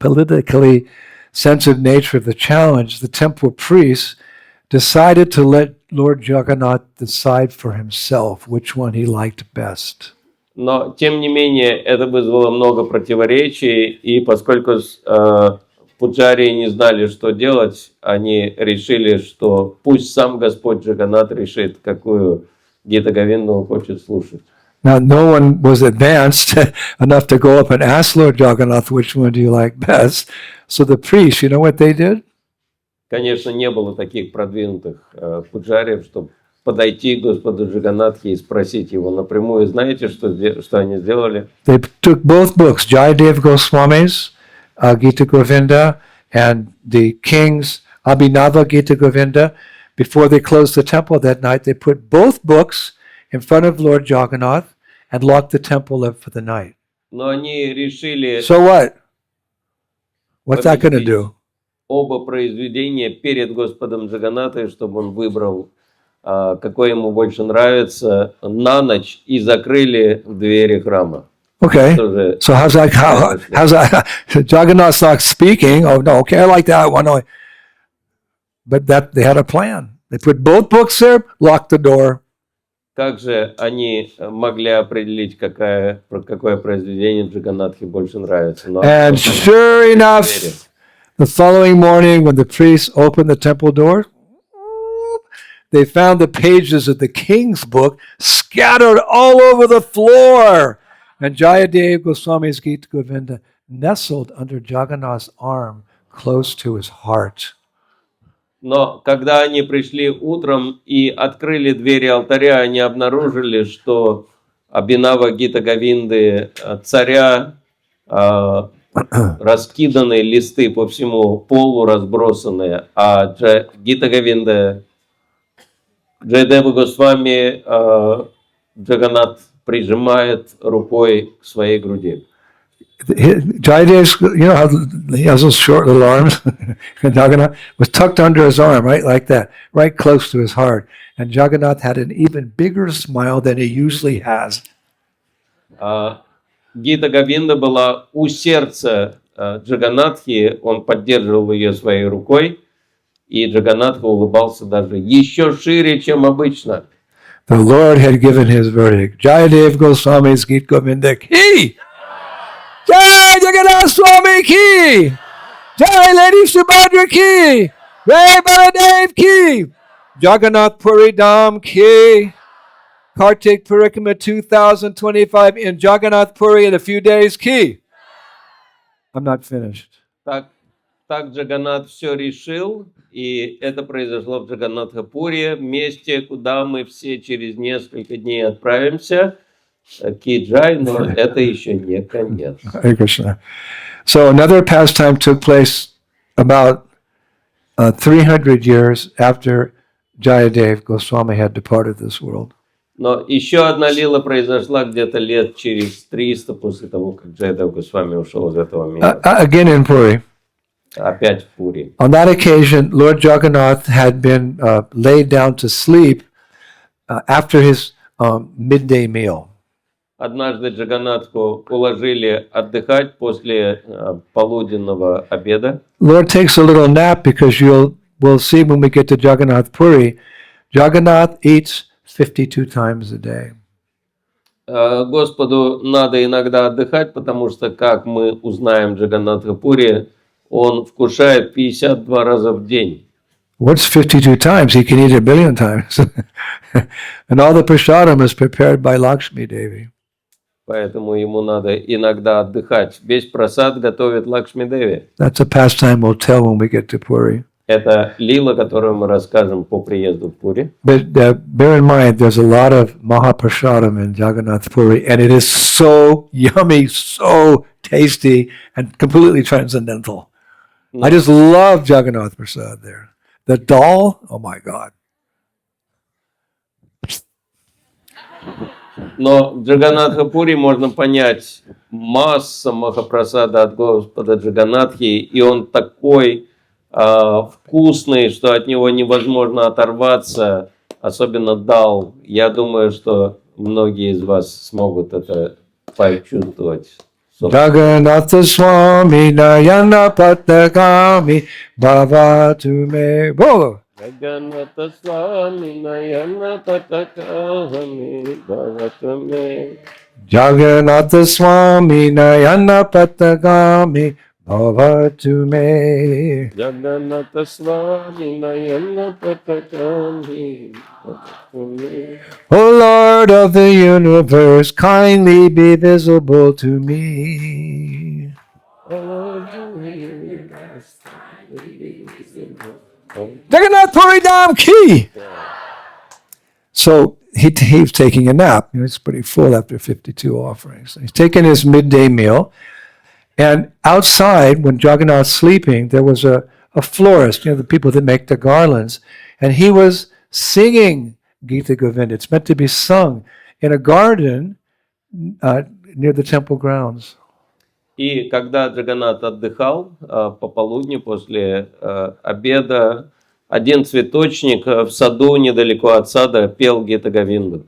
[SPEAKER 1] politically sensitive nature of the challenge, the temple priests decided to let Lord Jagannath decide for himself which one he liked best.
[SPEAKER 2] Но, тем не менее, это вызвало много противоречий, и поскольку пуджари не знали, что делать, они решили, что пусть сам Господь Джаганнат решит, какую Гита Говинду он хочет слушать.
[SPEAKER 1] Now, no one was advanced enough to go up and ask Lord Jagannath, which one do you like best? So the priests, you know what they did?
[SPEAKER 2] Конечно, не было таких продвинутых пуджариев, чтобы подойти к Господу Джаганнатхе и спросить его напрямую. Знаете, что они сделали?
[SPEAKER 1] They took both books, Jayadev Goswami's Gita Govinda and the king's Abhinava Gita Govinda. Before they closed the temple that night, they put both books in front of Lord Jagannath and locked the temple up for the night.
[SPEAKER 2] Но они решили...
[SPEAKER 1] So what? What's that going to do?
[SPEAKER 2] Оба произведения перед Господом Джаганнатом, чтобы он выбрал, какое ему больше нравится, на ночь, и закрыли двери храма.
[SPEAKER 1] Okay. So how's that? Jagannath's not speaking. Oh no. Okay, I like that one. No. But that they had a plan. They put both books there, locked the door.
[SPEAKER 2] Как же они могли определить, какое произведение Джаганнатхе больше нравится?
[SPEAKER 1] And sure enough, the following morning, when the priests opened the temple door, they found the pages of the king's book scattered all over the floor. And Jayadev Goswami's Gita Govinda nestled under Jagannath's arm, close to his heart.
[SPEAKER 2] Но когда они пришли утром и открыли двери алтаря, они обнаружили, что Абхинава Гита Говинды царя, раскиданные листы по всему полу разбросанные, а Гита Говинда Джайадева Госвами Джаганнат прижимает рукой к своей груди.
[SPEAKER 1] Jayadev's, you know how he has those short little arms? Jagannath was tucked under his arm, right like that, right close to his heart. And Jagannath had an even bigger smile than he usually has.
[SPEAKER 2] Гита Говинда была у сердца Джаганнатхи, он поддерживал ее своей рукой, и Джаганнатха улыбался даже еще шире, чем обычно.
[SPEAKER 1] The Lord had given his verdict. Jayadev Goswami's Gita Govinda ki! Jai Jagannath Swami ki! Jai Lady Subhadra ki! Jai Baladev ki! Jagannath Puri Dham ki! Kārtika Parikramā 2025 in Jagannath Puri in a few days ki! I'm not finished.
[SPEAKER 2] Так Джаганнат все решил, и это произошло в Джаганнатхапуре, месте, куда мы все через несколько дней отправимся. Киджай, но это еще не конец.
[SPEAKER 1] Hare Krishna. So another pastime took place about 300 years after Jayadev Goswami had departed this world.
[SPEAKER 2] Но еще одна лила произошла где-то лет через 300 после того, как Джайадев Госвами ушел из этого мира.
[SPEAKER 1] Again in Puri.
[SPEAKER 2] Опять в Пури.
[SPEAKER 1] On that occasion, Lord Jagannath had been laid down to sleep after his midday meal.
[SPEAKER 2] Однажды Джаганатху уложили отдыхать после полуденного обеда.
[SPEAKER 1] Lord takes a little nap because we'll see when we get to Jagannath Puri, Jagannath eats 52 times a day.
[SPEAKER 2] Господу надо иногда отдыхать, потому что, как мы узнаем Джаганнатха-Пури, он вкушает 52 раза в день.
[SPEAKER 1] What's 52 times? He can eat a billion times. And all the prasadam is prepared by Lakshmi Devi.
[SPEAKER 2] Поэтому ему надо иногда отдыхать. Весь прасад готовит Лакшми Деви.
[SPEAKER 1] That's a pastime we'll tell when we get to Puri.
[SPEAKER 2] Это лила, которую мы расскажем по приезду в Пури.
[SPEAKER 1] But bear in mind, there's a lot of Mahaprasadam in Jagannath Puri, and it is so yummy, so tasty, and completely transcendental. I just love Jagannath Prasad there. The dal, oh my God.
[SPEAKER 2] Но в Джаганнатха-Пури можно понять масса Махапрасада от Господа Джаганнатхи, и он такой вкусный, что от него невозможно оторваться, особенно дал. Я думаю, что многие из вас смогут это почувствовать.
[SPEAKER 1] Jagannatha Swami Nayana Patagami Bhavatu Me. Bolo.
[SPEAKER 2] Jagannatha Swami Nayana Patagami Bhavatu Me.
[SPEAKER 1] Jagannatha Swami Nayana Patagami Bhavatu Me.
[SPEAKER 2] Jagannatha Swami Nayana Patagami Bhavatu Me.
[SPEAKER 1] O Lord of the universe, kindly be visible to me. Jagannath Puri Dham Ki. So he's taking a nap. It's pretty full after 52 offerings. He's taking his midday meal. And outside, when Jagannath's sleeping, there was a florist, the people that make the garlands. And he was singing Gita Govinda. It's meant to be sung in a garden near the temple grounds.
[SPEAKER 2] И когда Джаганнат отдыхал пополудни после обеда, один цветочник в саду недалеко от сада пел Гита Говинду.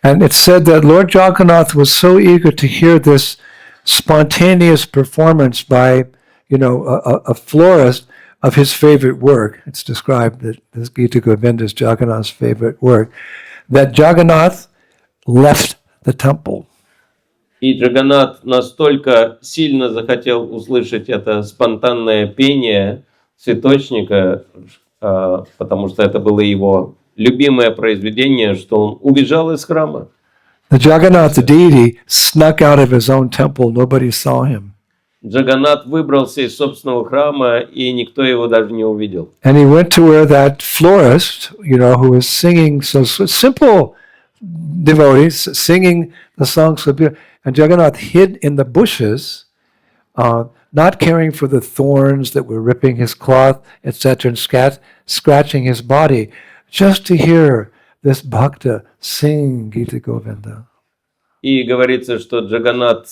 [SPEAKER 1] And it's said that Lord Jagannath was so eager to hear this spontaneous performance by, a florist of his favorite work. It's described that this Gita Govinda is Jagannath's favorite work, that Jagannath left the temple.
[SPEAKER 2] И Джаганнат настолько сильно захотел услышать это спонтанное пение цветочника, потому что это было его любимое произведение, что он убежал из храма.
[SPEAKER 1] The Jagannath, the deity, snuck out of his own temple. Nobody saw him.
[SPEAKER 2] Джаганнат выбрался из собственного храма, и никто его даже не увидел.
[SPEAKER 1] And he went to where that florist, who was singing so simple devotees, singing the songs so beautiful. And Jagannath hid in the bushes, not caring for the thorns that were ripping his cloth, etc., and scratching his body, just to hear this bhakta sing Gita Govinda.
[SPEAKER 2] И говорится, что Джаганнат,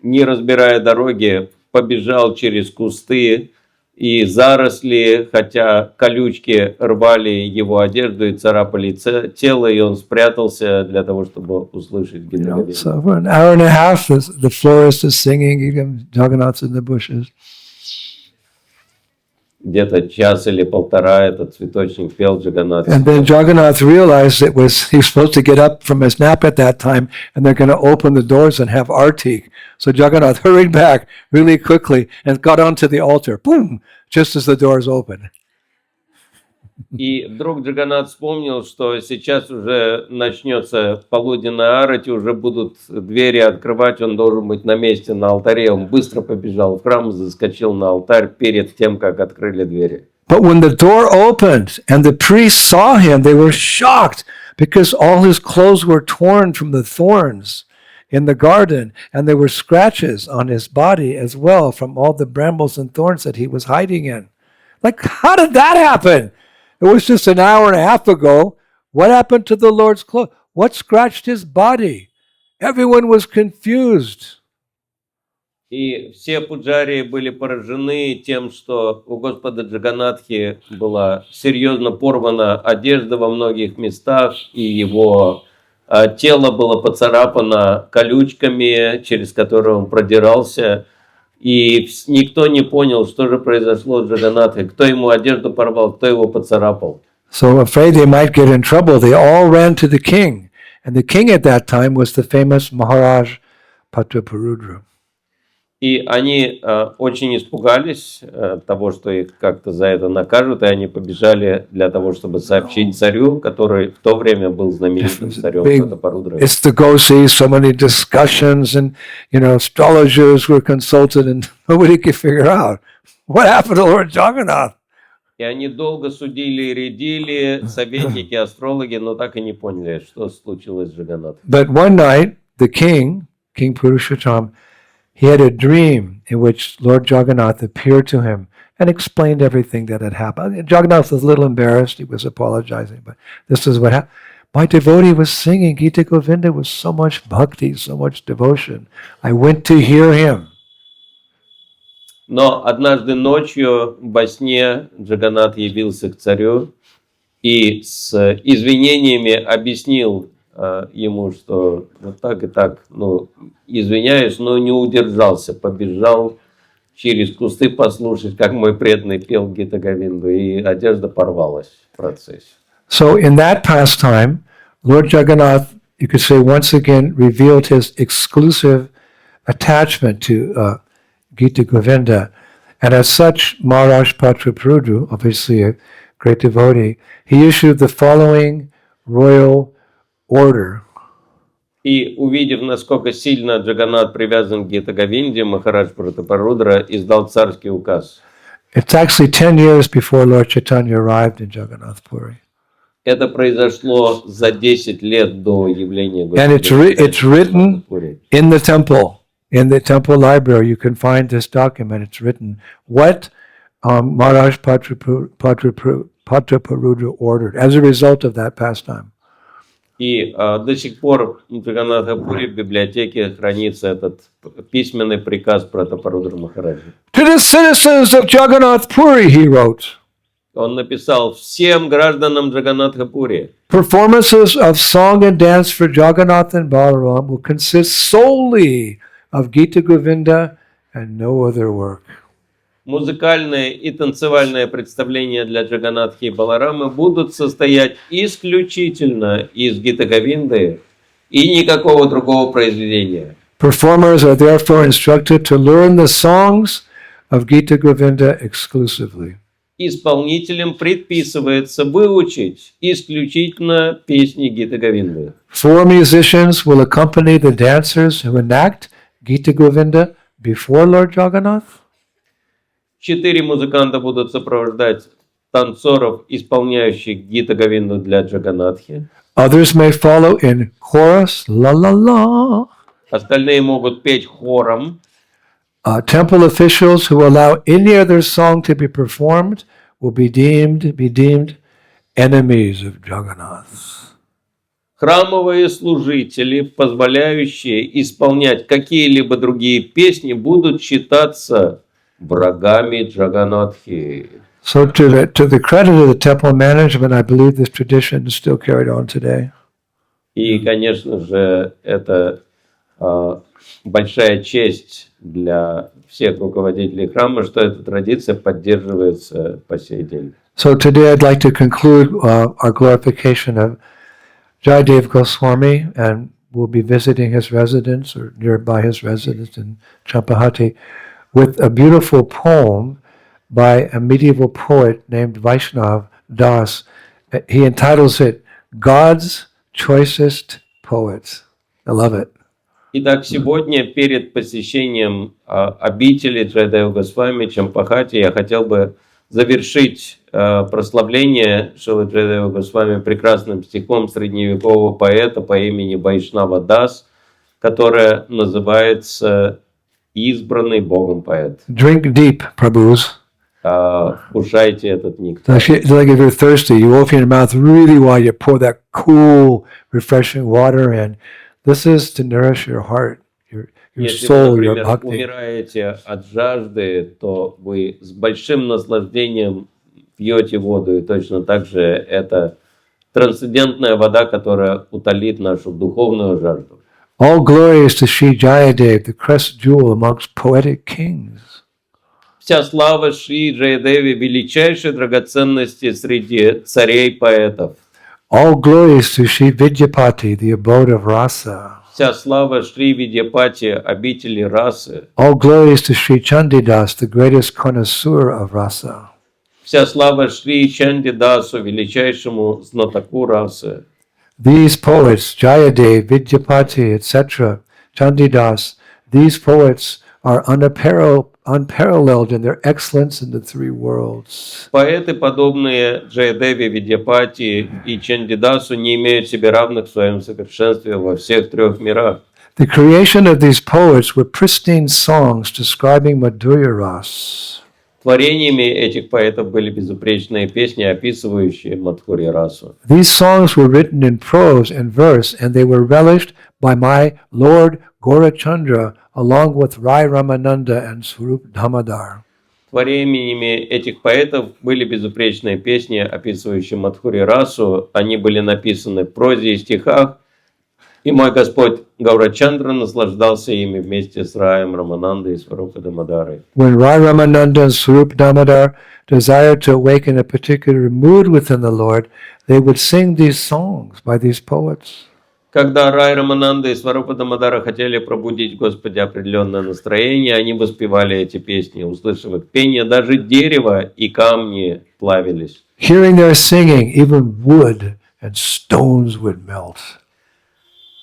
[SPEAKER 2] не разбирая дороги, побежал через кусты и заросли, хотя колючки рвали его одежду и царапали тело, и он спрятался для того, чтобы услышать Гита Говинду.
[SPEAKER 1] So for an hour and a half, the florist is singing, Jagannath's in the bushes.
[SPEAKER 2] Где-то час или полтора этот цветочник пел Джаганнат.
[SPEAKER 1] And then Jagannath realized he was supposed to get up from his nap at that time, and they're going to open the doors and have arti. So Jagannath hurried back really quickly and got onto the altar, boom, just as the doors opened.
[SPEAKER 2] И вдруг Джаганнат вспомнил, что сейчас уже начнется полуденная арати, уже будут двери открывать, он должен быть на месте, на алтаре. Он быстро побежал в храм, заскочил на алтарь перед тем, как открыли двери.
[SPEAKER 1] But when the door opened and the priests saw him, they were shocked because all his clothes were torn from the thorns in the garden, and there were scratches on his body as well from all the brambles and thorns that he was hiding in. Like, how did that happen? It was just an hour and a half ago. What happened to the Lord's clothes? What scratched his body? Everyone was confused.
[SPEAKER 2] И все пуджарии были поражены тем, что у Господа Джаганатхи была серьезно порвана одежда во многих местах, и его тело было поцарапано колючками, через которые он продирался. И никто не понял, что же произошло с Джаганатхой, кто ему одежду порвал, кто его поцарапал.
[SPEAKER 1] So afraid they might get in trouble, they all ran to the king. And the king at that time was the famous Maharaj Patraparudra.
[SPEAKER 2] И они очень испугались того, что их как-то за это накажут, и они побежали для того, чтобы сообщить царю, который в то время был знаменитым царем Пратапарудра.
[SPEAKER 1] It's to go see so many discussions, and astrologers were consulted, and nobody could figure out what happened to Lord Jagannath.
[SPEAKER 2] И они долго судили и рядили, советники, астрологи, но так и не поняли, что случилось с Джаганнатхом.
[SPEAKER 1] But one night, the king, King Purushottam, he had a dream in which Lord Jagannath appeared to him and explained everything that had happened. Jagannath was a little embarrassed. He was apologizing, but this is what happened. My devotee was singing Gita Govinda with so much bhakti, so much devotion. I went to hear him.
[SPEAKER 2] Но однажды ночью во сне Джаганнат явился к царю и с извинениями объяснил ему, что вот так и так, извиняюсь, но не удержался, побежал через кусты послушать, как мой преданный пел Гита Говинду, и одежда порвалась в процессе.
[SPEAKER 1] So in that pastime, Lord Jagannath, you could say, once again revealed his exclusive attachment to Gita Govinda. And as such, Maharaj Patraparudra, obviously a great devotee, he issued the following royal order.
[SPEAKER 2] И увидев, насколько сильно Джаганнат привязан к Гита Говинде, Махарадж Пратапарудра издал царский указ.
[SPEAKER 1] It's actually 10 years before Lord Chaitanya arrived in Jagannath Puri.
[SPEAKER 2] Это произошло за 10 лет до явления Господа.
[SPEAKER 1] And it's written in the temple. In the temple library, you can find this document. It's written what Maharaj Patraparudra ordered as a result of that pastime.
[SPEAKER 2] И до сих пор в Джаганнатхапури в библиотеке хранится этот письменный приказ Пратапарудра Махараджа.
[SPEAKER 1] To the citizens of Jagannath Puri, he wrote.
[SPEAKER 2] Он написал всем гражданам Джаганнатхапури.
[SPEAKER 1] Performances of song and dance for Jagannath and Balaram will consist solely of Gita Govinda and no other work.
[SPEAKER 2] Музыкальное и танцевальное представления для Джаганнатхи и Баларамы будут состоять исключительно из Гита Говинды и никакого другого произведения.
[SPEAKER 1] Performers are therefore instructed to learn the songs of Gita Govinda exclusively.
[SPEAKER 2] Исполнителям предписывается выучить исключительно песни Гита Говинды.
[SPEAKER 1] 4 musicians will accompany the dancers who enact Gita Govinda before Lord Jagannath.
[SPEAKER 2] 4 музыканта будут сопровождать танцоров, исполняющих Гита Говинду для Джаганнатхи.
[SPEAKER 1] Others may follow in chorus, la la la.
[SPEAKER 2] Остальные могут петь хором.
[SPEAKER 1] Temple officials who allow any other song to be performed will be deemed enemies of Jagannath.
[SPEAKER 2] Храмовые служители, позволяющие исполнять какие-либо другие песни, будут считаться врагами Джаганнатхи.
[SPEAKER 1] So to the credit of the temple management, I believe this tradition is still carried on today.
[SPEAKER 2] И, конечно же, это большая честь для всех руководителей храма, что эта традиция поддерживается по сей день.
[SPEAKER 1] So today I'd like to conclude our glorification of Jayadev Goswami, and we'll be visiting his residence or nearby his residence in Champahati with a beautiful poem by a medieval poet named Vaishnav Das. He entitles it God's Choicest Poets. I love it.
[SPEAKER 2] Итак, сегодня перед посещением обители Джайадева Госвами Чампахати я хотел бы завершить прославление Шилы Джайадева Госвами прекрасным стихом средневекового поэта по имени Вайшнава Дас, которое называется «Избранный Богом поэт».
[SPEAKER 1] Drink deep, Prabhus.
[SPEAKER 2] Вкушайте этот нектар.
[SPEAKER 1] Like if you're thirsty, you open your mouth really wide, you pour that cool, refreshing water in. This is to nourish your heart, your
[SPEAKER 2] Если вы,
[SPEAKER 1] soul, your
[SPEAKER 2] например,
[SPEAKER 1] bhakti.
[SPEAKER 2] умираете от жажды, то вы с большим наслаждением пьете воду, и точно так же это трансцендентная вода, которая утолит нашу духовную жажду.
[SPEAKER 1] All glory is to Sri Jayadev, the crest jewel amongst poetic kings.
[SPEAKER 2] Вся слава Шри Джаядеви, величайшей драгоценности среди царей-поэтов.
[SPEAKER 1] All glory is to Sri Vidyapati, the abode of rasa.
[SPEAKER 2] Вся слава Шри Видьяпати, обители расы.
[SPEAKER 1] All glory is to Sri Chandidas, the greatest connoisseur of rasa.
[SPEAKER 2] Вся слава Шри Чандидасу, величайшему знатоку расы.
[SPEAKER 1] These poets, Jayadev, Vidyapati, etc., Chandidas, these poets are unparalleled in their excellence in the three worlds.
[SPEAKER 2] Поэты, подобные Джаядеве, Видьяпати и Чандидасу, не имеют себе равных в своем совершенстве во всех трех мирах.
[SPEAKER 1] The creation of these poets were pristine songs describing Madhurya Ras.
[SPEAKER 2] Творениями этих поэтов были безупречные песни, описывающие Мадхурья расу.
[SPEAKER 1] These songs were written in prose and verse, and they were relished by my Lord Gaurachandra along with Rai Ramananda and Swarup Damodar.
[SPEAKER 2] Творениями этих поэтов были безупречные песни, описывающие Мадхурья расу. Они были написаны в прозе и стихах, и мой Господь Гаурачандра наслаждался ими вместе с Раем Раманандой и Сварупа Дамодарой.
[SPEAKER 1] When Rai Ramananda and Swarup Damodar desired to awaken a particular mood within the Lord, they would sing these songs by these poets.
[SPEAKER 2] Когда Рай Рамананда и Сварупа Дамодара хотели пробудить в Господе определенное настроение, они воспевали эти песни. Услышав их пение, даже дерево и камни плавились.
[SPEAKER 1] Hearing their singing, even wood and stones would melt.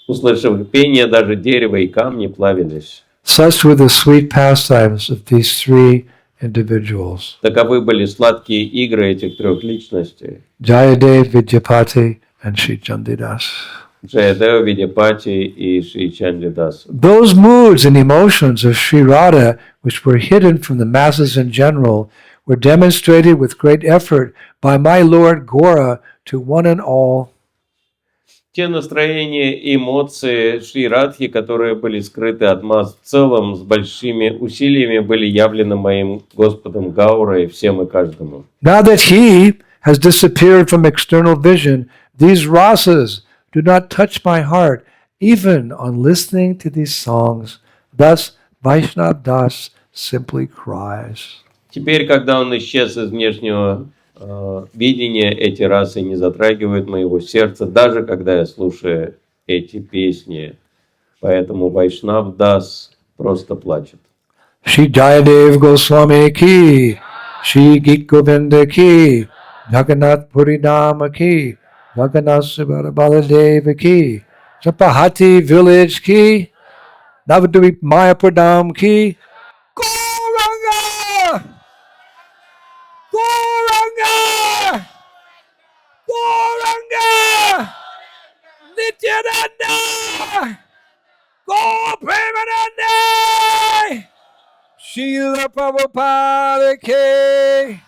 [SPEAKER 2] Услышав их пение, даже дерево и камни плавились.
[SPEAKER 1] Such were the sweet pastimes of these three individuals,
[SPEAKER 2] Таковы были сладкие игры этих трех личностей.
[SPEAKER 1] Jayadev, Vidyapati, and Sri Chandidas.
[SPEAKER 2] Джаядева, Видьяпати и Шри Чандидас.
[SPEAKER 1] Those moods and emotions of Sri Radha, which were hidden from the masses in general, were demonstrated with great effort by my Lord Gora to one and all.
[SPEAKER 2] Те настроения и эмоции Шри Радхи, которые были скрыты от масс в целом, с большими усилиями были явлены моим Господом Гаурой всем и каждому.
[SPEAKER 1] Now that he has disappeared from external vision, these rasas do not touch my heart, even on listening to these songs. Thus, Vaishnav Das simply cries.
[SPEAKER 2] Теперь, когда он исчез из внешнего видения, эти расы не затрагивают моего сердца, даже когда я слушаю эти песни. Поэтому Вайшнав Дас просто плачет.
[SPEAKER 1] Shri Jayadev Goswami ki, Shri Git Govinda ki, Jagannath Puri Dhama ki, Jagannath Subhara Baladeva ki, Chapahati village ki, Navadvip Mayapur ki, Gauranga! Gauranga! Gauranga! Nityananda! Gaur Premanande! Srila Prabhupada ke!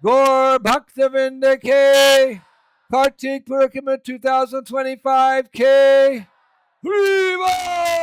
[SPEAKER 1] Gaur Bhaktavinda ke! Kārtika Parikramā 2025 ke! Hriva!